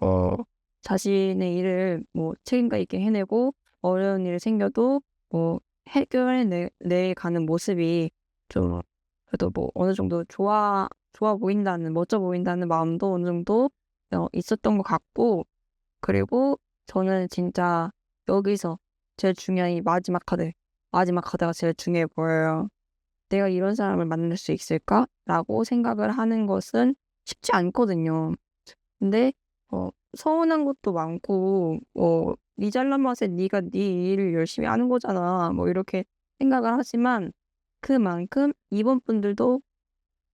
어 자신의 일을 뭐 책임감 있게 해내고 어려운 일이 생겨도 뭐 해결해 내 가는 모습이 좀 그래도 뭐 어느 정도 좋아 보인다는 멋져 보인다는 마음도 어느 정도 있었던 것 같고, 그리고 저는 진짜 여기서 제일 중요한 이 마지막 카드가 제일 중요해 보여요. '내가 이런 사람을 만날 수 있을까?'라고 생각을 하는 것은 쉽지 않거든요. 근데 서운한 것도 많고 "네 잘난 맛에 네가 네 일을 열심히 하는 거잖아." 뭐 이렇게 생각을 하지만 그만큼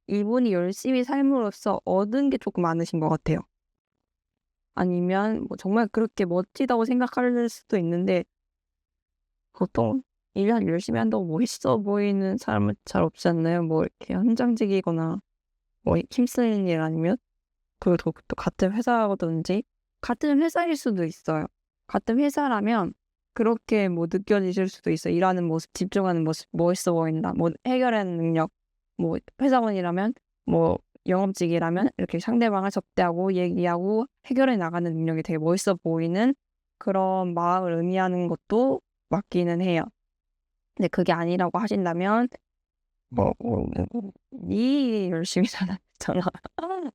이분이 열심히 삶으로써 얻은 게 조금 많으신 것 같아요. 아니면 뭐 정말 그렇게 멋지다고 생각할 수도 있는데 보통 일 열심히 한다고 멋있어 보이는 사람은 잘 없지 않나요? 뭐 이렇게 현장직이거나 뭐 힘쓰는 일 아니면 그리고 또 같은 회사라든지 같은 회사일 수도 있어요. 같은 회사라면 그렇게 뭐 느껴지실 수도 있어요. 일하는 모습, 집중하는 모습 멋있어 보인다. 뭐 해결하는 능력, 뭐 회사원이라면 뭐 영업직이라면 이렇게 상대방을 접대하고 얘기하고 해결해 나가는 능력이 되게 멋있어 보이는 그런 마음을 의미하는 것도 맞기는 해요. 근데 그게 아니라고 하신다면 "네 열심히 살았잖아."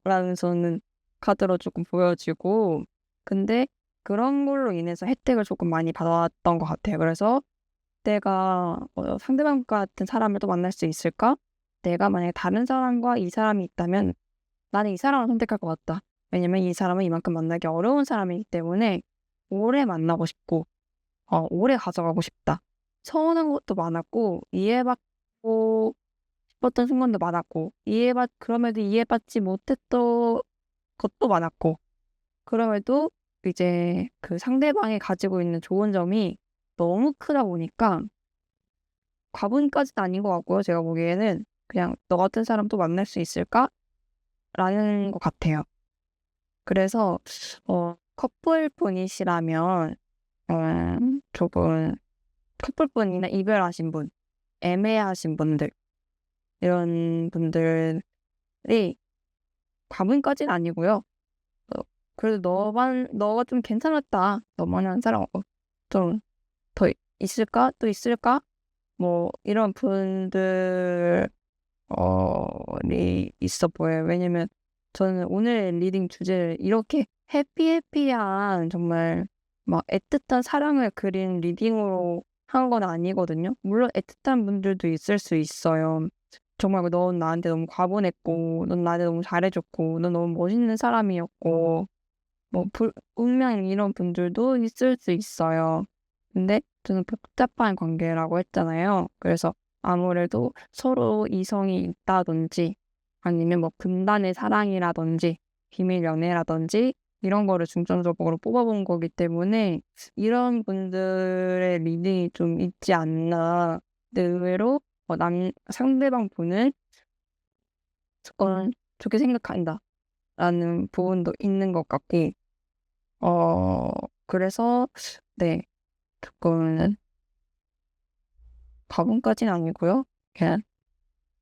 라면서는 카드로 조금 보여지고, 근데 그런 걸로 인해서 혜택을 조금 많이 받았던 것 같아요. 그래서 '내가 상대방 같은 사람을 또 만날 수 있을까? 내가 만약에 다른 사람과 이 사람이 있다면 나는 이 사람을 선택할 것 같다. 왜냐면 이 사람은 이만큼 만나기 어려운 사람이기 때문에 오래 만나고 싶고 오래 가져가고 싶다.' 서운한 것도 많았고 이해받고 싶었던 순간도 많았고 그럼에도 이해받지 못했던 것도 많았고, 그럼에도 이제 그 상대방이 가지고 있는 좋은 점이 너무 크다 보니까 과분까지는 아닌 것 같고요. 제가 보기에는 그냥 '너 같은 사람 또 만날 수 있을까?'라는 것 같아요. 그래서 커플분이시라면 조금 커플분이나 이별하신 분, 애매하신 분들 이런 분들이 과분까지는 아니고요. 그래도 '너가 좀 괜찮았다. 너만한 사람 좀 더 있을까? 또 있을까?' 뭐 이런 분들 이 있어 보여요. 왜냐면 저는 오늘 리딩 주제를 이렇게 해피해피한 정말 막 애틋한 사랑을 그린 리딩으로 한 건 아니거든요. 물론 애틋한 분들도 있을 수 있어요. 정말 "넌 나한테 너무 과분했고 넌 나한테 너무 잘해 줬고 넌 너무 멋있는 사람이었고." 뭐 분명히 이런 분들도 있을 수 있어요. 근데 저는 복잡한 관계라고 했잖아요. 그래서 아무래도 서로 이성이 있다든지 아니면 뭐 금단의 사랑이라든지 비밀 연애라든지 이런 거를 중점적으로 뽑아 본 거기 때문에 이런 분들의 리딩이 좀 있지 않나. 근데 의외로 상대방 분을 조금 좋게 생각한다라는 부분도 있는 것 같고, 어 그래서 네, 조금은 과분까지는 아니고요. 그냥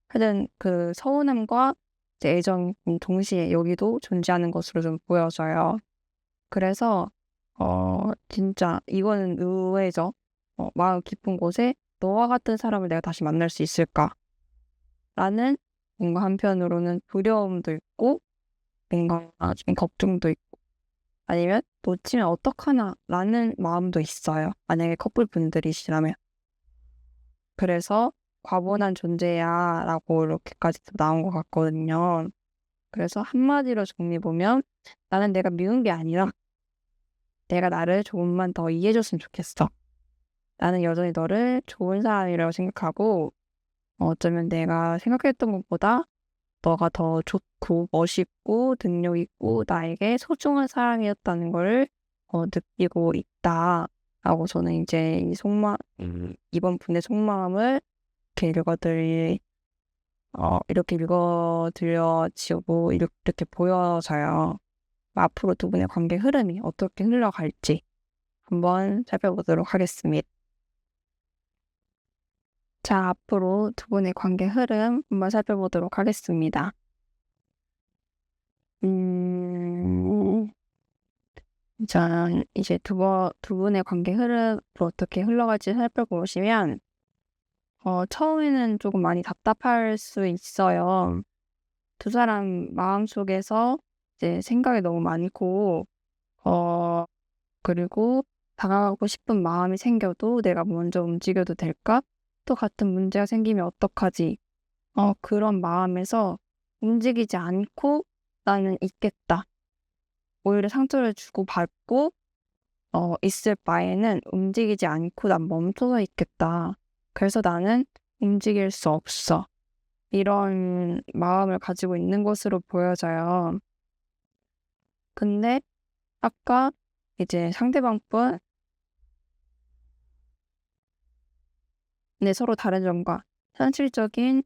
하여튼 그 서운함과 이제 애정이 동시에 여기도 존재하는 것으로 좀 보여져요. 그래서 진짜 이거는 의외죠. 마음 깊은 곳에 '너와 같은 사람을 내가 다시 만날 수 있을까?'라는 뭔가 한편으로는 두려움도 있고 뭔가 좀 걱정도 있고 아니면 '놓치면 어떡하나.'라는 마음도 있어요, 만약에 커플분들이시라면. 그래서 "과분한 존재야."라고 이렇게까지 또 나온 것 같거든요. 그래서 한마디로 정리해 보면 "나는 내가 미운 게 아니라 내가 나를 조금만 더 이해해 줬으면 좋겠어. 나는 여전히 너를 좋은 사람이라고 생각하고 어쩌면 내가 생각했던 것보다 너가 더 좋고 멋있고 능력 있고 나에게 소중한 사람이었다는 거를 느끼고 있다."라고 저는 이제 이번 분의 속마음을 이렇게 이렇게 읽어 드려지고 이렇게 보여져요. 앞으로 두 분의 관계 흐름이 어떻게 흘러갈지 한번 살펴보도록 하겠습니다. 자, 앞으로 두 분의 관계 흐름 한번 살펴보도록 하겠습니다. 음, 자, 이제 두 분의 관계 흐름으로 어떻게 흘러갈지 살펴보시면, 처음에는 조금 많이 답답할 수 있어요. 두 사람 마음속에서 이제 생각이 너무 많고, 어, 그리고 다가가고 싶은 마음이 생겨도 내가 먼저 움직여도 될까? 또 같은 문제가 생기면 어떡하지? 그런 마음에서 움직이지 않고 나는 있겠다. 오히려 상처를 주고받고 있을 바에는 움직이지 않고 난 멈춰서 있겠다. 그래서 나는 움직일 수 없어. 이런 마음을 가지고 있는 것으로 보여져요. 근데 아까 이제 상대방 분, 네, 서로 다른 점과 현실적인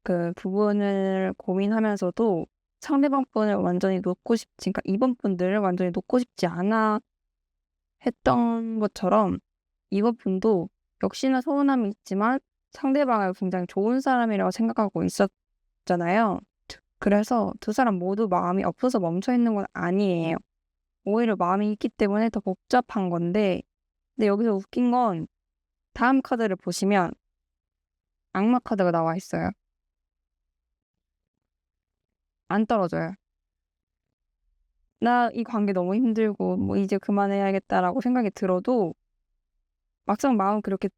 그 부분을 고민하면서도 상대방 분을 완전히 놓고 싶지, 그러니까 이번 분들을 완전히 놓고 싶지 않아 했던 것처럼 이번 분도 역시나 서운함이 있지만 상대방을 굉장히 좋은 사람이라고 생각하고 있었잖아요. 그래서 두 사람 모두 마음이 없어서 멈춰 있는 건 아니에요. 오히려 마음이 있기 때문에 더 복잡한 건데, 근데 여기서 웃긴 건 다음 카드를 보시면 악마 카드가 나와 있어요. 안 떨어져요. 나 이 관계 너무 힘들고 뭐 이제 그만해야겠다라고 생각이 들어도 막상 마음 그렇게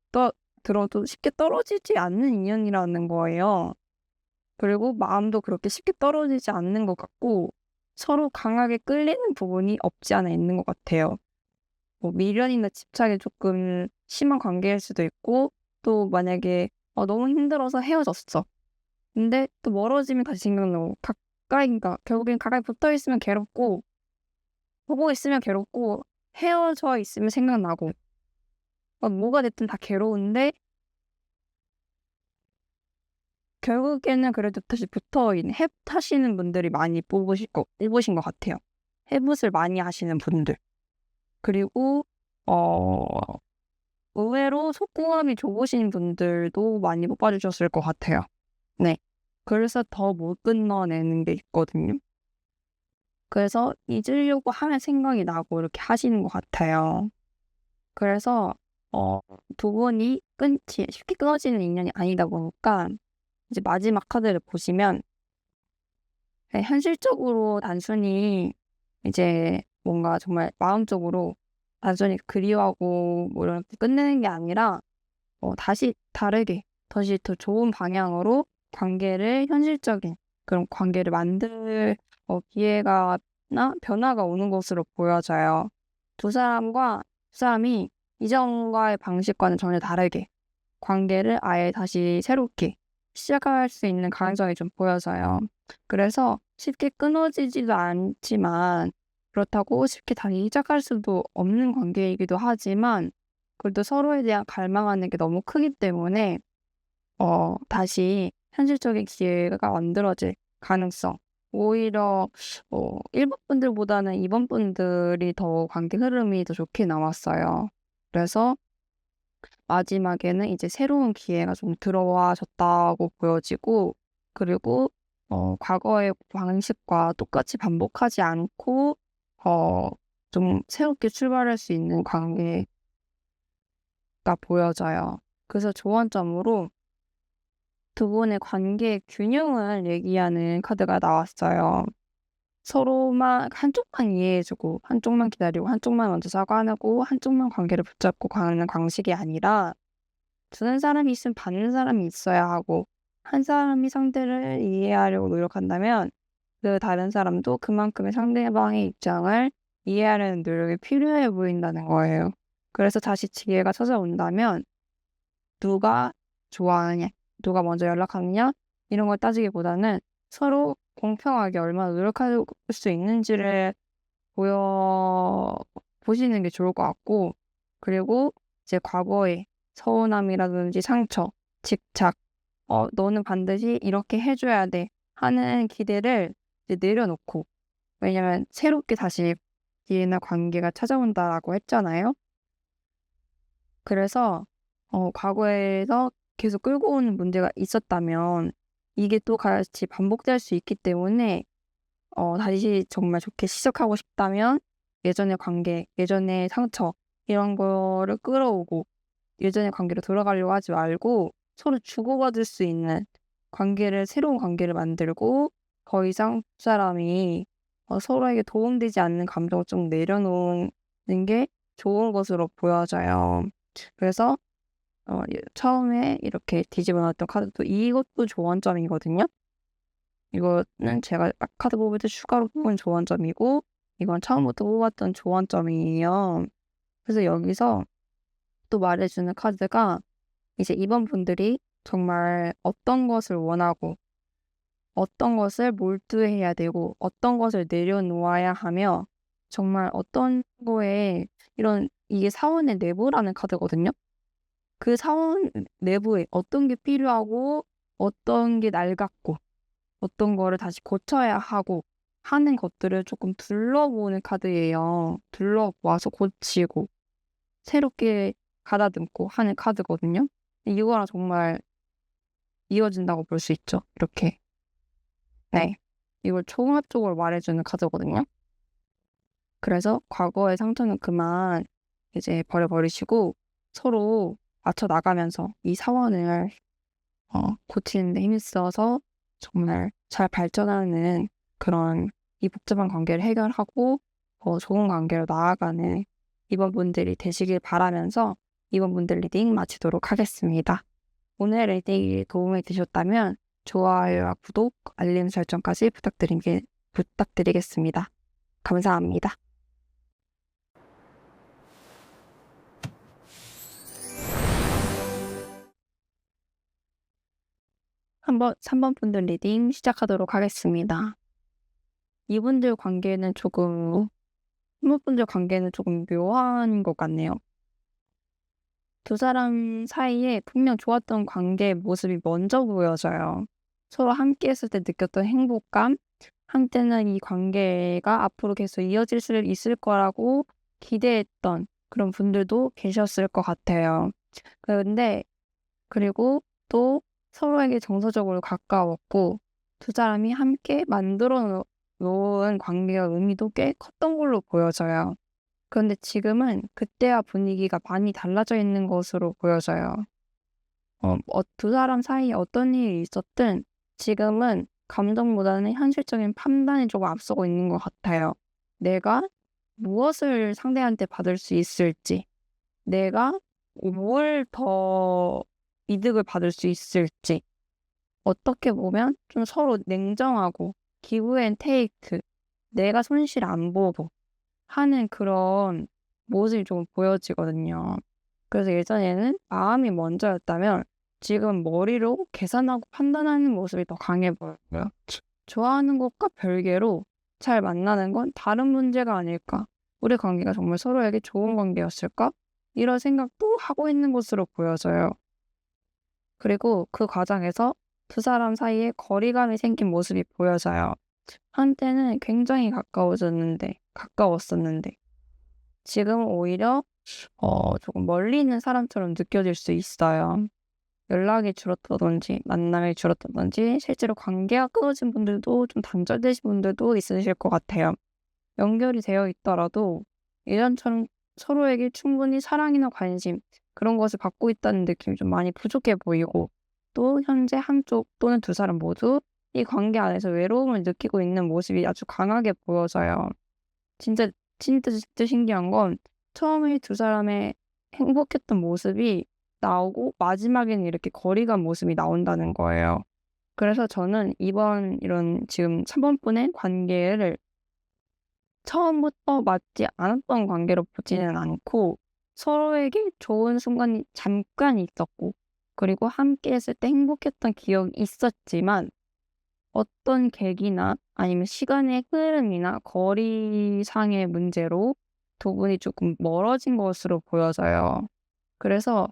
들어도 쉽게 떨어지지 않는 인연이라는 거예요. 그리고 마음도 그렇게 쉽게 떨어지지 않는 것 같고 서로 강하게 끌리는 부분이 없지 않아 있는 것 같아요. 뭐 미련이나 집착이 조금 심한 관계일 수도 있고 또 만약에 너무 힘들어서 헤어졌어. 근데 또 멀어지면 다시 생각나고 가까이니까 결국엔 가까이 붙어 있으면 괴롭고 보고 있으면 괴롭고 헤어져 있으면 생각나고 뭐가 됐든 다 괴로운데 결국에는 그래도 다시 붙어있는 해하시는 분들이 많이 뽑으신 것 같아요. 해붓을 많이 하시는 분들. 그리고 어 의외로 속궁합이 좋으신 분들도 많이 뽑아주셨을 것 같아요. 네. 그래서 더 못 끊어내는 게 있거든요. 그래서 잊으려고 하면 생각이 나고 이렇게 하시는 것 같아요. 그래서 어 두 분이 끊지 쉽게 끊어지는 인연이 아니다 보니까 이제 마지막 카드를 보시면 현실적으로 단순히 이제 뭔가 정말 마음적으로 단순히 그리워하고 뭐 이렇게 끝내는 게 아니라 다시 다르게 다시 더 좋은 방향으로 관계를 현실적인 그런 관계를 만들 기회가나 변화가 오는 것으로 보여져요. 두 사람이 이전과의 방식과는 전혀 다르게 관계를 아예 다시 새롭게 시작할 수 있는 가능성이 좀 보여져요. 그래서 쉽게 끊어지지도 않지만 그렇다고 쉽게 다시 시작할 수도 없는 관계이기도 하지만 그래도 서로에 대한 갈망하는 게 너무 크기 때문에 다시 현실적인 기회가 만들어질 가능성. 오히려 1번 분들보다는 2번 분들이 더 관계 흐름이 더 좋게 나왔어요. 그래서 마지막에는 이제 새로운 기회가 좀 들어와졌다고 보여지고 그리고 과거의 방식과 똑같이 반복하지 않고 어 좀 새롭게 출발할 수 있는 관계가 보여져요. 그래서 조언점으로 두 분의 관계의 균형을 얘기하는 카드가 나왔어요. 서로만 한쪽만 이해해 주고 한쪽만 기다리고 한쪽만 먼저 사과하고 한쪽만 관계를 붙잡고 가는 방식이 아니라 주는 사람이 있으면 받는 사람이 있어야 하고 한 사람이 상대를 이해하려고 노력한다면 그 다른 사람도 그만큼의 상대방의 입장을 이해하려는 노력이 필요해 보인다는 거예요. 그래서 다시 기회가 찾아온다면 누가 좋아하느냐, 누가 먼저 연락하느냐 이런 걸 따지기보다는 서로 공평하게 얼마나 노력할 수 있는지를 보시는 게 좋을 것 같고 그리고 이제 과거의 서운함이라든지 상처, 집착, 너는 반드시 이렇게 해줘야 돼 하는 기대를 이제 내려놓고 왜냐면 새롭게 다시 기회나 관계가 찾아온다라고 했잖아요. 그래서 과거에서 계속 끌고 오는 문제가 있었다면 이게 또 같이 반복될 수 있기 때문에 다시 정말 좋게 시작하고 싶다면 예전의 관계, 예전의 상처 이런 거를 끌어오고 예전의 관계로 돌아가려고 하지 말고 서로 주고받을 수 있는 새로운 관계를 만들고 더 이상 두 사람이 서로에게 도움되지 않는 감정을 좀 내려놓는 게 좋은 것으로 보여져요. 그래서 처음에 이렇게 뒤집어 놨던 카드도 이것도 조언점이거든요. 이거는 제가 카드 뽑을 때 추가로 뽑은 조언점이고 이건 처음부터 뽑았던 조언점이에요. 그래서 여기서 또 말해 주는 카드가 이제 이번 분들이 정말 어떤 것을 원하고 어떤 것을 몰두해야 되고 어떤 것을 내려놓아야 하며 정말 어떤 거에 이게 사원의 내부라는 카드거든요. 그 사원 내부에 어떤 게 필요하고 어떤 게 낡았고 어떤 거를 다시 고쳐야 하고 하는 것들을 조금 둘러보는 카드예요. 둘러봐서 고치고 새롭게 가다듬고 하는 카드거든요. 이거랑 정말 이어진다고 볼 수 있죠. 이렇게. 네. 이걸 종합적으로 말해주는 카드거든요. 그래서 과거의 상처는 그만 이제 버려버리시고 서로 맞춰 나가면서 이 사원을 고치는 데 힘써서 정말 잘 발전하는 그런 이 복잡한 관계를 해결하고 좋은 관계로 나아가는 이번 분들이 되시길 바라면서 이번 분들 리딩 마치도록 하겠습니다. 오늘 리딩이 도움이 되셨다면 좋아요와 구독, 알림 설정까지 부탁드리겠습니다. 감사합니다. 3번 분들 리딩 시작하도록 하겠습니다. 3번 분들 관계는 조금 묘한 것 같네요. 두 사람 사이에 분명 좋았던 관계의 모습이 먼저 보여져요. 서로 함께 했을 때 느꼈던 행복감, 한때는 이 관계가 앞으로 계속 이어질 수 있을 거라고 기대했던 그런 분들도 계셨을 것 같아요. 그리고 또 서로에게 정서적으로 가까웠고 두 사람이 함께 만들어 놓은 관계와 의미도 꽤 컸던 걸로 보여져요. 그런데 지금은 그때와 분위기가 많이 달라져 있는 것으로 보여져요. 두 사람 사이에 어떤 일이 있었든 지금은 감정보다는 현실적인 판단이 조금 앞서고 있는 것 같아요. 내가 무엇을 상대한테 받을 수 있을지, 내가 뭘 더 이득을 받을 수 있을지, 어떻게 보면 좀 서로 냉정하고 기브 앤 테이크, 내가 손실 안 보고 하는 그런 모습이 좀 보여지거든요. 그래서 예전에는 마음이 먼저였다면 지금 머리로 계산하고 판단하는 모습이 더 강해 보여요. 좋아하는 것과 별개로 잘 만나는 건 다른 문제가 아닐까? 우리 관계가 정말 서로에게 좋은 관계였을까? 이런 생각도 하고 있는 것으로 보여져요. 그리고 그 과정에서 두 사람 사이에 거리감이 생긴 모습이 보여져요. 한때는 굉장히 가까웠었는데 지금은 오히려 조금 멀리 있는 사람처럼 느껴질 수 있어요. 연락이 줄었다든지 만남이 줄었다든지 실제로 관계가 끊어진 분들도 좀 단절되신 분들도 있으실 것 같아요. 연결이 되어 있더라도 예전처럼 서로에게 충분히 사랑이나 관심 그런 것을 받고 있다는 느낌이 좀 많이 부족해 보이고 또 현재 한쪽 또는 두 사람 모두 이 관계 안에서 외로움을 느끼고 있는 모습이 아주 강하게 보여져요. 진짜 신기한 건 처음에 두 사람의 행복했던 모습이 나오고 마지막에는 이렇게 거리감 모습이 나온다는 거예요. 그래서 저는 이번 이런 지금 3번 분의 관계를 처음부터 맞지 않았던 관계로 보지는 않고 서로에게 좋은 순간이 잠깐 있었고 그리고 함께 했을 때 행복했던 기억이 있었지만 어떤 계기나 아니면 시간의 흐름이나 거리상의 문제로 두 분이 조금 멀어진 것으로 보여져요. 그래서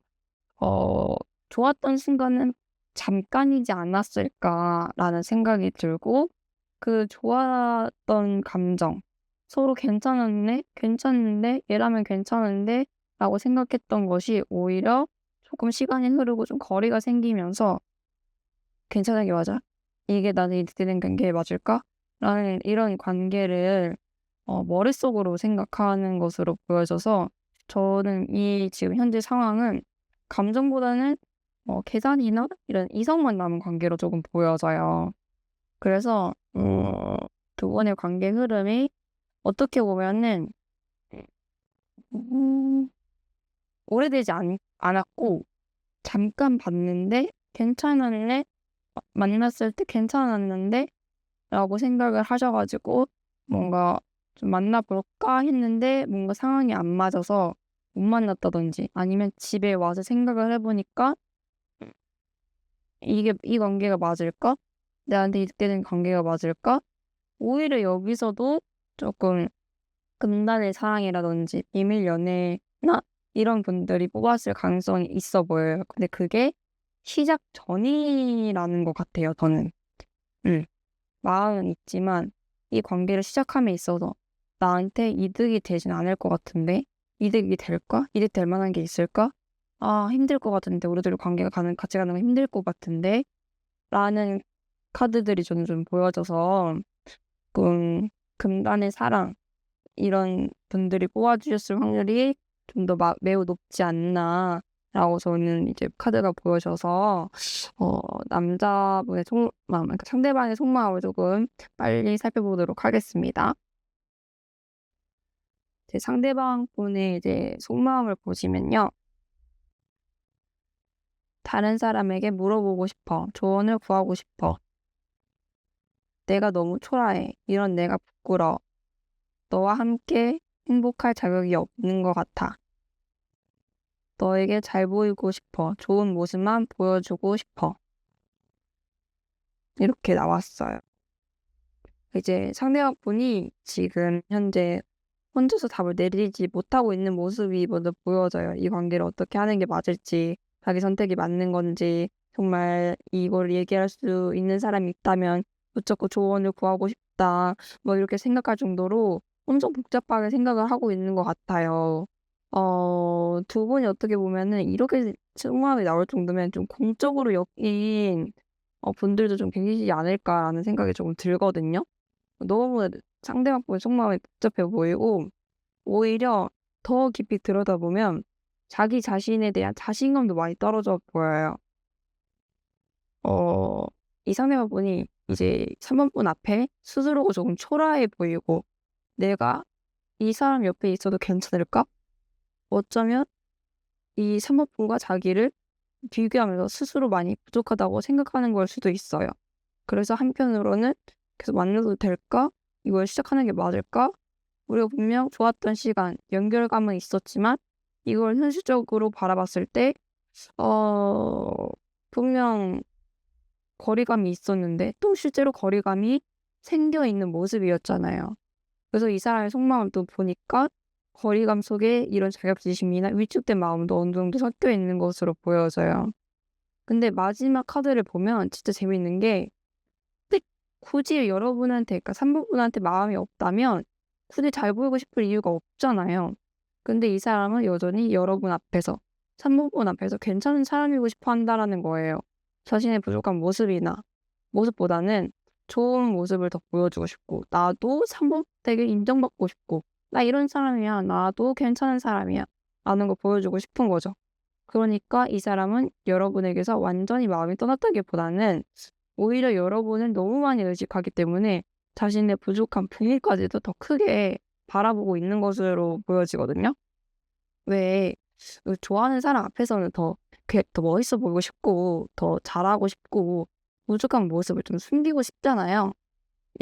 좋았던 순간은 잠깐이지 않았을까라는 생각이 들고 그 좋았던 감정 서로 괜찮은데 얘라면 괜찮은데 라고 생각했던 것이 오히려 조금 시간이 흐르고 좀 거리가 생기면서 '괜찮은 게 맞아? 이게 나는 드는 관계에 맞을까?' 라는 이런 관계를 머릿속으로 생각하는 것으로 보여져서 저는 이 지금 현재 상황은 감정보다는 계산이나 이런 이성 만남은 관계로 조금 보여져요. 그래서 두 분의 관계 흐름이 어떻게 보면은 음 오래되지 않았고 잠깐 봤는데 괜찮았네. 만났을 때 괜찮았는데 라고 생각을 하셔 가지고 뭔가 좀 '만나 볼까?' 했는데 뭔가 상황이 안 맞아서 못 만났다든지 아니면 집에 와서 생각을 해 보니까 '이게 이 관계가 맞을까? 나한테 이때는 관계가 맞을까?' 오히려 여기서도 조금 금단의 사랑이라든지 비밀 연애나 이런 분들이 뽑았을 가능성이 있어 보여요. 근데 그게 시작 전이라는 것 같아요 저는. 음. 마음은 있지만 이 관계를 시작함에 있어서 나한테 이득이 되진 않을 것 같은데 '이득이 될까? 이득 될 만한 게 있을까? 아 힘들 것 같은데 우리 둘이 관계가 같이 가는 건 힘들 것 같은데.' 라는 카드들이 저는 좀 보여져서 금 금단의 사랑 이런 분들이 뽑아 주셨을 확률이 좀 더 매우 높지 않나라고 저는 이제 카드가 보여져서 남자분의 속마음 그러니까 상대방의 속마음을 조금 빨리 살펴보도록 하겠습니다. 제 상대방 분의 이제 속마음을 보시면요. "다른 사람에게 물어보고 싶어. 조언을 구하고 싶어. 내가 너무 초라해. 이런 내가 부끄러워. 너와 함께 행복할 자격이 없는 것 같아. 너에게 잘 보이고 싶어. 좋은 모습만 보여주고 싶어." 이렇게 나왔어요. 이제 상대방 분이 지금 현재 혼자서 답을 내리지 못하고 있는 모습이 먼저 보여져요. 이 관계를 어떻게 하는 게 맞을지, 자기 선택이 맞는 건지, 정말 이걸 얘기할 수 있는 사람이 있다면 붙잡고 조언을 구하고 싶다. 뭐 이렇게 생각할 정도로 엄청 복잡하게 생각을 하고 있는 것 같아요. 두 분이 어떻게 보면은 이렇게 속마음이 나올 정도면 좀 공적으로 엮인 분들도 좀 계시지 않을까라는 생각이 조금 들거든요. 너무 상대방 분의 속마음이 복잡해 보이고 오히려 더 깊이 들여다보면 자기 자신에 대한 자신감도 많이 떨어져 보여요. 어 이 상대방 분이 이제 3 번분 앞에 스스로가 조금 초라해 보이고 '내가 이 사람 옆에 있어도 괜찮을까?' 어쩌면 이 3 번분과 자기를 비교하면서 스스로 많이 부족하다고 생각하는 걸 수도 있어요. 그래서 한편으로는 '계속 만나도 될까? 이걸 시작하는 게 맞을까? 우리가 분명 좋았던 시간, 연결감은 있었지만 이걸 현실적으로 바라봤을 때 어 분명 거리감이 있었는데 또 실제로 거리감이 생겨 있는 모습이었잖아요.' 그래서 이 사람의 속마음을 또 보니까 거리감 속에 이런 자격지심이나 위축된 마음도 어느 정도 섞여 있는 것으로 보여져요. 근데 마지막 카드를 보면 진짜 재밌는 게 근데 굳이 여러분한테 그러니까 3 번분한테 마음이 없다면 굳이 잘 보이고 싶을 이유가 없잖아요. 근데 이 사람은 여전히 여러분 앞에서 3 번분 앞에서 괜찮은 사람이고 싶어 한다라는 거예요. 자신의 부족한 모습이나 모습보다는 좋은 모습을 더 보여주고 싶고 나도 3 번되게 인정받고 싶고 '나 이런 사람이야. 나도 괜찮은 사람이야.' 라는 걸 보여주고 싶은 거죠. 그러니까 이 사람은 여러분에게서 완전히 마음이 떠났다기보다는 오히려 여러분을 너무 많이 의식하기 때문에 자신의 부족한 부분까지도 더 크게 바라보고 있는 것으로 보여지거든요. 왜 좋아하는 사람 앞에서는 더 멋있어 보이고 싶고 더 잘하고 싶고 부족한 모습을 좀 숨기고 싶잖아요.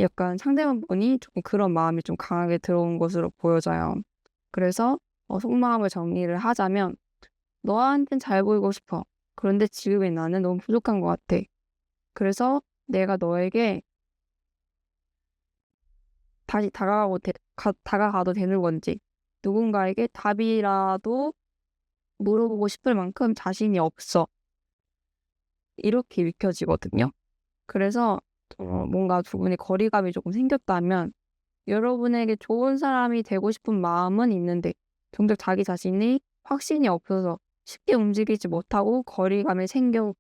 약간 상대방분이 조금 그런 마음이 좀 강하게 들어온 것으로 보여져요. 그래서 속마음을 정리를 하자면 "너한텐 잘 보이고 싶어. 그런데 지금의 나는 너무 부족한 것 같아. 그래서 내가 너에게 다시 다가가도 되는 건지 누군가에게 답이라도 물어보고 싶을 만큼 자신이 없어." 이렇게 읽혀지거든요. 그래서 뭔가 두 분이 거리감이 조금 생겼다면 여러분에게 좋은 사람이 되고 싶은 마음은 있는데 정작 자기 자신이 확신이 없어서 쉽게 움직이지 못하고 거리감이 생긴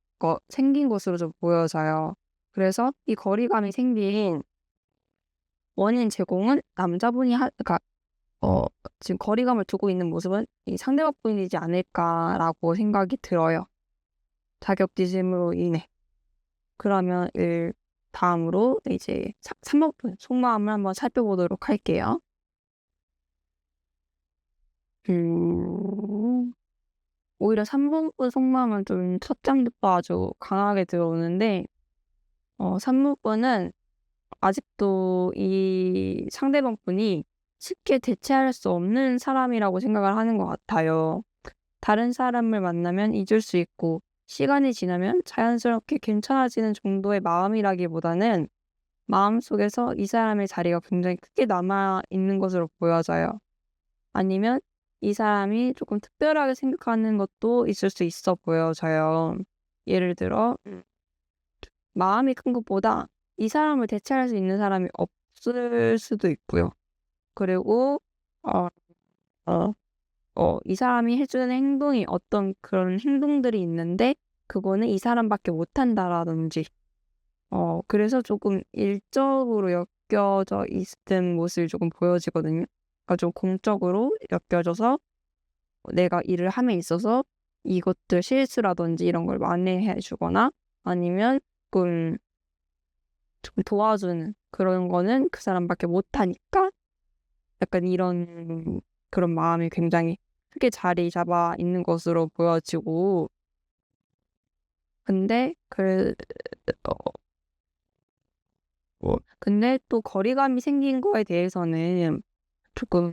것으로 좀 보여져요. 그래서 이 거리감이 생긴 원인 제공은 남자분이 그러니까 어 지금 거리감을 두고 있는 모습은 이 상대방뿐이지 않을까라고 생각이 들어요, 자격지심으로 인해. 그러면 다음으로 이제 3번분 속마음을 한번 살펴보도록 할게요. 음. 오히려 3번분 속마음은 좀 첫 장부터 아주 강하게 들어오는데 3번분은 아직도 이 상대방 분이 쉽게 대체할 수 없는 사람이라고 생각을 하는 것 같아요. 다른 사람을 만나면 잊을 수 있고 시간이 지나면 자연스럽게 괜찮아지는 정도의 마음이라기보다는 마음속에서 이 사람의 자리가 굉장히 크게 남아 있는 것으로 보여져요. 아니면 이 사람이 조금 특별하게 생각하는 것도 있을 수 있어 보여져요. 예를 들어 마음이 큰 것보다 이 사람을 대체할 수 있는 사람이 없을 수도 있고요. 그리고 어 어 이 사람이 해 주는 행동이 어떤 그런 행동들이 있는데 그거는 이 사람밖에 못 한다라든지 그래서 조금 일적으로 엮여져 있는 모습이 조금 보여지거든요. 그러니까 좀 공적으로 엮여져서 내가 일을 함에 있어서 이것들 실수라든지 이런 걸 만회해 주거나 아니면 조금 도와주는 그런 거는 그 사람밖에 못 하니까 약간 이런 그런 마음이 굉장히 크게 자리 잡아 있는 것으로 보여지고 근데 어 근데 또 거리감이 생긴 거에 대해서는 조금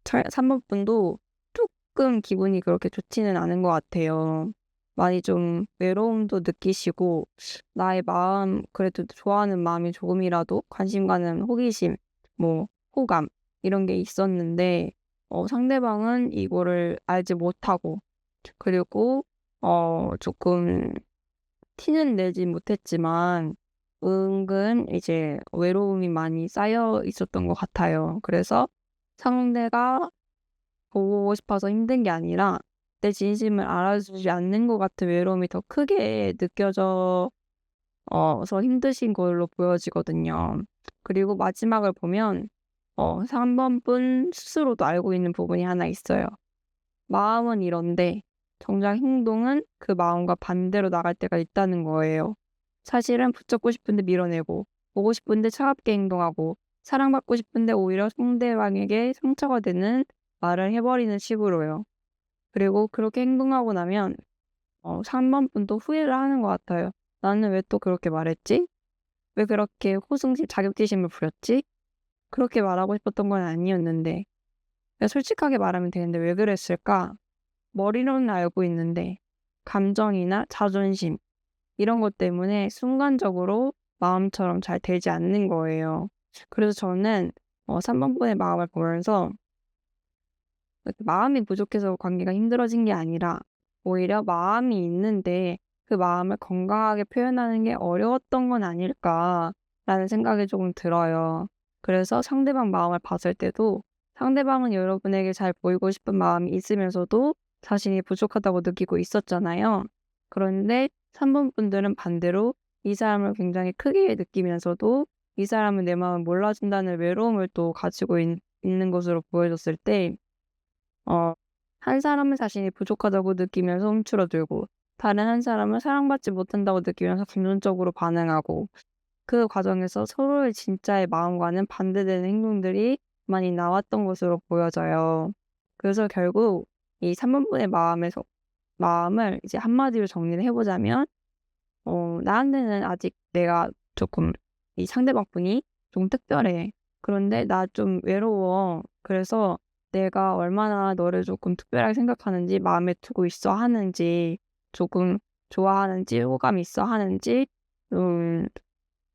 3번 분도 조금 기분이 그렇게 좋지는 않은 것 같아요. 많이 좀 외로움도 느끼시고 나의 마음 그래도 좋아하는 마음이 조금이라도 관심 가는 호기심 뭐 호감 이런 게 있었는데 상대방은 이거를 알지 못하고 그리고 조금 티는 내지 못했지만 은근 이제 외로움이 많이 쌓여 있었던 것 같아요. 그래서 상대가 보고 싶어서 힘든 게 아니라 내 진심을 알아주지 않는 것 같은 외로움이 더 크게 느껴져 서 힘드신 걸로 보여지거든요. 그리고 마지막을 보면 3번 분 스스로도 알고 있는 부분이 하나 있어요. 마음은 이런데 정작 행동은 그 마음과 반대로 나갈 때가 있다는 거예요. 사실은 붙잡고 싶은데 밀어내고 보고 싶은데 차갑게 행동하고 사랑받고 싶은데 오히려 상대방에게 상처가 되는 말을 해 버리는 식으로요. 그리고 그렇게 행동하고 나면 3번 분도 후회를 하는 것 같아요. '나는 왜 또 그렇게 말했지? 왜 그렇게 자격지심을 부렸지? 그렇게 말하고 싶었던 건 아니었는데. 그냥 솔직하게 말하면 되는데 왜 그랬을까?' 머리로는 알고 있는데 감정이나 자존심 이런 것 때문에 순간적으로 마음처럼 잘 되지 않는 거예요. 그래서 저는 3번 분의 마음을 보면서 마음이 부족해서 관계가 힘들어진 게 아니라 오히려 마음이 있는데 그 마음을 건강하게 표현하는 게 어려웠던 건 아닐까라는 생각이 조금 들어요. 그래서 상대방 마음을 봤을 때도 상대방은 여러분에게 잘 보이고 싶은 마음이 있으면서도 자신이 부족하다고 느끼고 있었잖아요. 그런데 3번 분들은 반대로 이 사람을 굉장히 크게 느끼면서도 이 사람은 내 마음을 몰라준다는 외로움을 또 가지고 있는 것으로 보여졌을 때 어 한 사람은 자신이 부족하다고 느끼면서 움츠러들고 다른 한 사람은 사랑받지 못한다고 느끼면서 감정적으로 반응하고 그 과정에서 서로의 진짜의 마음과는 반대되는 행동들이 많이 나왔던 것으로 보여져요. 그래서 결국 이 3 번분의 마음을 이제 한마디로 정리를 해 보자면 나한테는 아직 내가 조금 이 상대방 분이 좀 특별해. 그런데 나 좀 외로워. 그래서 내가 얼마나 너를 조금 특별하게 생각하는지 마음에 두고 있어 하는지 조금 좋아하는지 호감이 있어 하는지 좀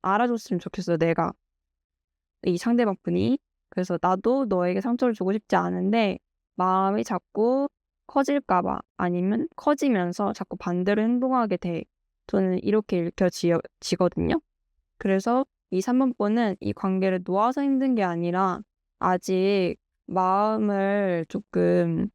알아줬으면 좋겠어 내가 이 상대방 분이. 그래서 나도 너에게 상처를 주고 싶지 않은데 마음이 자꾸 커질까 봐 아니면 커지면서 자꾸 반대로 행동하게 돼. 저는 이렇게 지거든요. 그래서 이 3번 번은 이 관계를 놓아서 힘든 게 아니라 아직 마음을 조금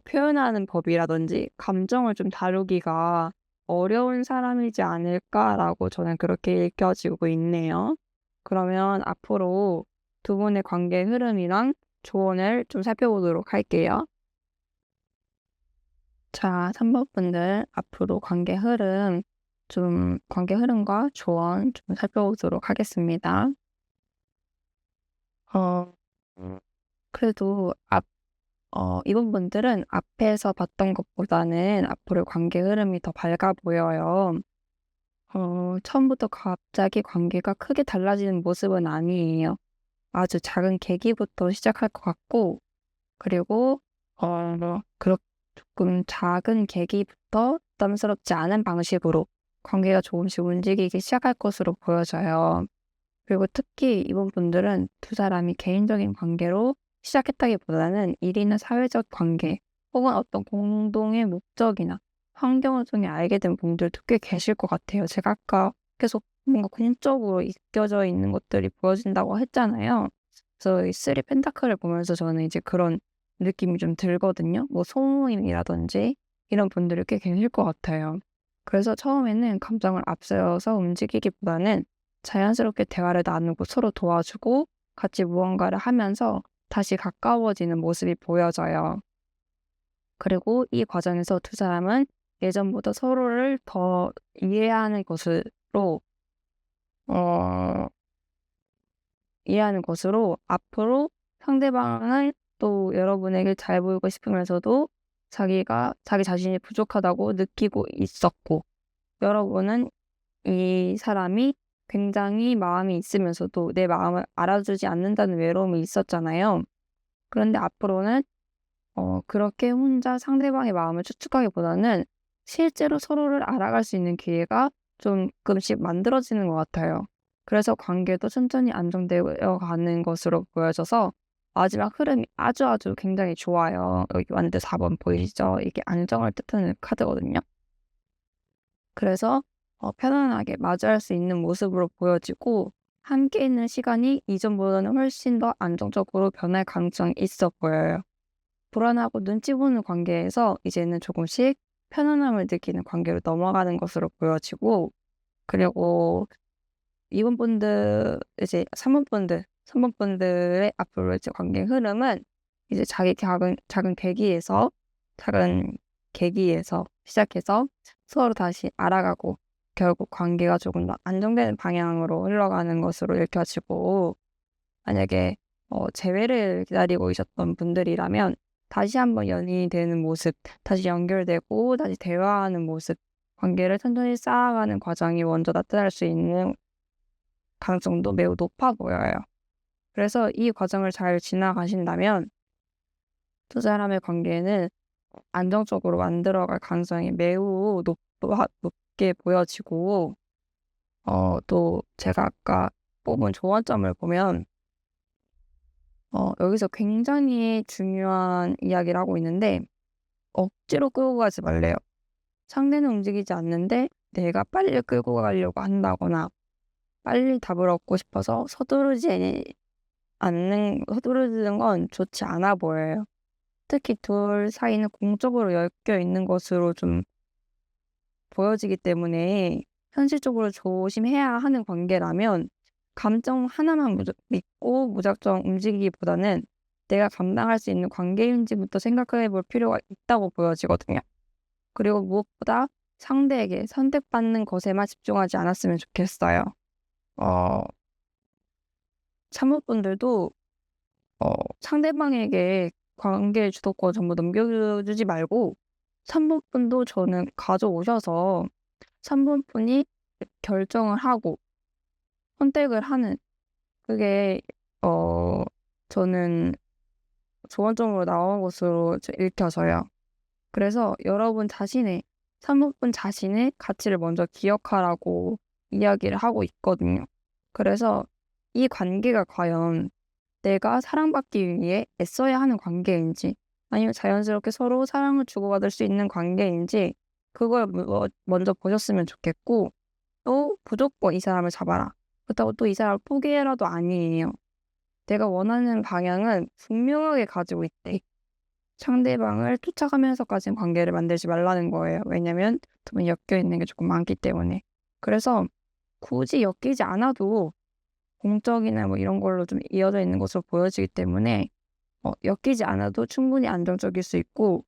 표현하는 법이라든지 감정을 좀 다루기가 어려운 사람이지 않을까라고 저는 그렇게 읽혀지고 있네요. 그러면 앞으로 두 분의 관계 흐름이랑 조언을 좀 살펴보도록 할게요. 자, 3번 분들 앞으로 관계 흐름과 조언 좀 살펴보도록 하겠습니다. 어, 그래도 이번 분들은 앞에서 봤던 것보다는 앞으로 관계 흐름이 더 밝아 보여요. 처음부터 갑자기 관계가 크게 달라지는 모습은 아니에요. 아주 작은 계기부터 시작할 것 같고, 그리고 조금 작은 계기부터 부담스럽지 않은 방식으로 관계가 조금씩 움직이기 시작할 것으로 보여져요. 그리고 특히 이번 분들은 두 사람이 개인적인 관계로 시작했다기보다는 일이나 사회적 관계 혹은 어떤 공동의 목적이나 환경을 통해 알게 된 분들도 꽤 계실 것 같아요. 제가 아까 계속 뭔가 공적으로 이겨져 있는 것들이 보여진다고 했잖아요. 그래서 이 쓰리 펜타클을 보면서 저는 이제 그런 느낌이 좀 들거든요. 뭐 소모임이라든지 이런 분들이 꽤 계실 것 같아요. 그래서 처음에는 감정을 앞세워서 움직이기보다는 자연스럽게 대화를 나누고 서로 도와주고 같이 무언가를 하면서 다시 가까워지는 모습이 보여져요. 그리고 이 과정에서 두 사람은 예전보다 서로를 더 이해하는 것으로 어 이해하는 것으로 앞으로 상대방을 또 여러분에게 잘 보이고 싶으면서도 자기 자신이 부족하다고 느끼고 있었고, 여러분은 이 사람이 굉장히 마음이 있으면서도 내 마음을 알아주지 않는다는 외로움이 있었잖아요. 그런데 앞으로는 그렇게 혼자 상대방의 마음을 추측하기보다는 실제로 서로를 알아갈 수 있는 기회가 조금씩 만들어지는 것 같아요. 그래서 관계도 천천히 안정되어 가는 것으로 보여져서 마지막 흐름이 아주 굉장히 좋아요. 여기 완드 4번 보이시죠? 이게 안정을 뜻하는 카드거든요. 그래서 편안하게 마주할 수 있는 모습으로 보여지고, 함께 있는 시간이 이전보다는 훨씬 더 안정적으로 변할 가능성이 있어 보여요. 불안하고 눈치 보는 관계에서 이제는 조금씩 편안함을 느끼는 관계로 넘어가는 것으로 보여지고, 그리고 이번 분들 이제 3번 분들의 앞으로 이제 관계 흐름은 이제 작은 계기에서 시작해서 서로 다시 알아가고 결국 관계가 조금 더 안정되는 방향으로 흘러가는 것으로 읽혀지고, 만약에 재회를 기다리고 있었던 분들이라면 다시 한번 연인이 되는 모습, 다시 연결되고 다시 대화하는 모습, 관계를 천천히 쌓아가는 과정이 먼저 나타날 수 있는 가능성도 매우 높아 보여요. 그래서 이 과정을 잘 지나가신다면 두 사람의 관계는 안정적으로 만들어갈 가능성이 매우 높게 보여지고, 또 제가 아까 뽑은 조언점을 보면 여기서 굉장히 중요한 이야기를 하고 있는데, 억지로 끌고 가지 말래요. 상대는 움직이지 않는데 내가 빨리 끌고 가려고 한다거나 빨리 답을 얻고 싶어서 서두르는 건 좋지 않아 보여요. 특히 둘 사이는 공적으로 엮여 있는 것으로 좀 보여지기 때문에 현실적으로 조심해야 하는 관계라면 감정 하나만 믿고 무작정 움직이기보다는 내가 감당할 수 있는 관계인지부터 생각해 볼 필요가 있다고 보여지거든요. 그리고 무엇보다 상대에게 선택받는 것에만 집중하지 않았으면 좋겠어요. 어, 참모분들도 상대방에게 관계의 주도권 전부 넘겨주지 말고 3번 분도 저는 가져오셔서 3번 분이 결정을 하고 선택을 하는, 그게 저는 조언점으로 나온 것으로 읽혀져요. 그래서 3번 분 자신의 가치를 먼저 기억하라고 이야기를 하고 있거든요. 그래서 이 관계가 과연 내가 사랑받기 위해 애써야 하는 관계인지, 아니면 자연스럽게 서로 사랑을 주고받을 수 있는 관계인지, 그걸 먼저 보셨으면 좋겠고, 또 무조건 이 사람을 잡아라, 그렇다고 또 이 사람을 포기해라도 아니에요. 내가 원하는 방향은 분명하게 가지고 있대. 상대방을 쫓아가면서까지는 관계를 만들지 말라는 거예요. 왜냐면 2분이 엮여 있는 게 조금 많기 때문에. 그래서 굳이 엮이지 않아도 공적이나 뭐 이런 걸로 좀 이어져 있는 것으로 보여지기 때문에 엮이지 않아도 충분히 안정적일 수 있고,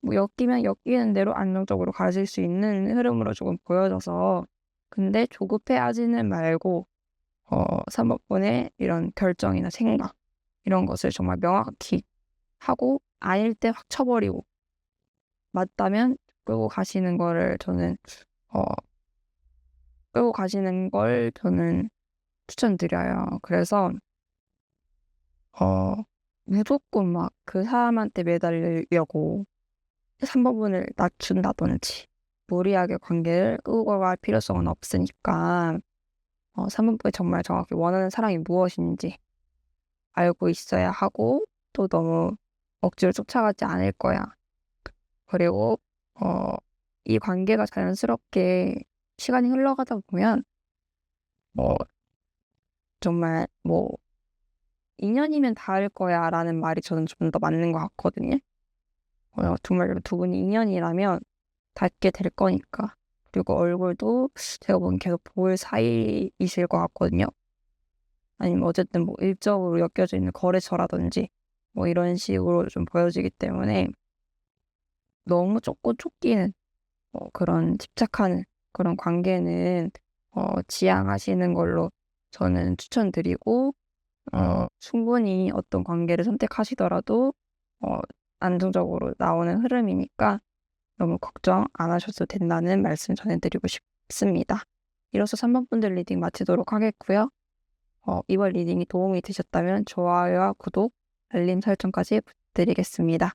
뭐 엮이면 엮이는 대로 안정적으로 가질 수 있는 흐름으로 조금 보여져서, 근데 조급해하지는 말고 3번분의 이런 결정이나 생각 이런 것을 정말 명확히 하고, 아닐 때 확 쳐버리고, 맞다면 끌고 가시는 거를 저는 어 끌고 가시는 걸 저는 추천드려요. 그래서 무조건 막 그 사람한테 매달리려고 3번분을 낮춘다든지 무리하게 관계를 끌고 갈 필요성은 없으니까 3번분이 정말 정확히 원하는 사랑이 무엇인지 알고 있어야 하고, 또 너무 억지로 쫓아가지 않을 거야. 그리고 어 이 관계가 자연스럽게 시간이 흘러가다 보면 뭐 정말 뭐 "인연이면 닿을 거야."라는 말이 저는 좀 더 맞는 것 같거든요. 정말 2분이 인연이라면 닿게 될 거니까. 그리고 얼굴도 제가 보기엔 계속 볼 사이이실 것 같거든요. 아니면 어쨌든 뭐 일적으로 엮여져 있는 거래처라든지 뭐 이런 식으로 좀 보여지기 때문에, 너무 쫓고 쫓기는 그런 집착하는 그런 관계는 지양하시는 걸로 저는 추천드리고, 충분히 어떤 관계를 선택하시더라도 어 안정적으로 나오는 흐름이니까 너무 걱정 안 하셔도 된다는 말씀 전해드리고 싶습니다. 이로써 3번분들 리딩 마치도록 하겠고요. 이번 리딩이 도움이 되셨다면 좋아요와 구독, 알림 설정까지 부탁드리겠습니다.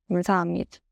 감사합니다.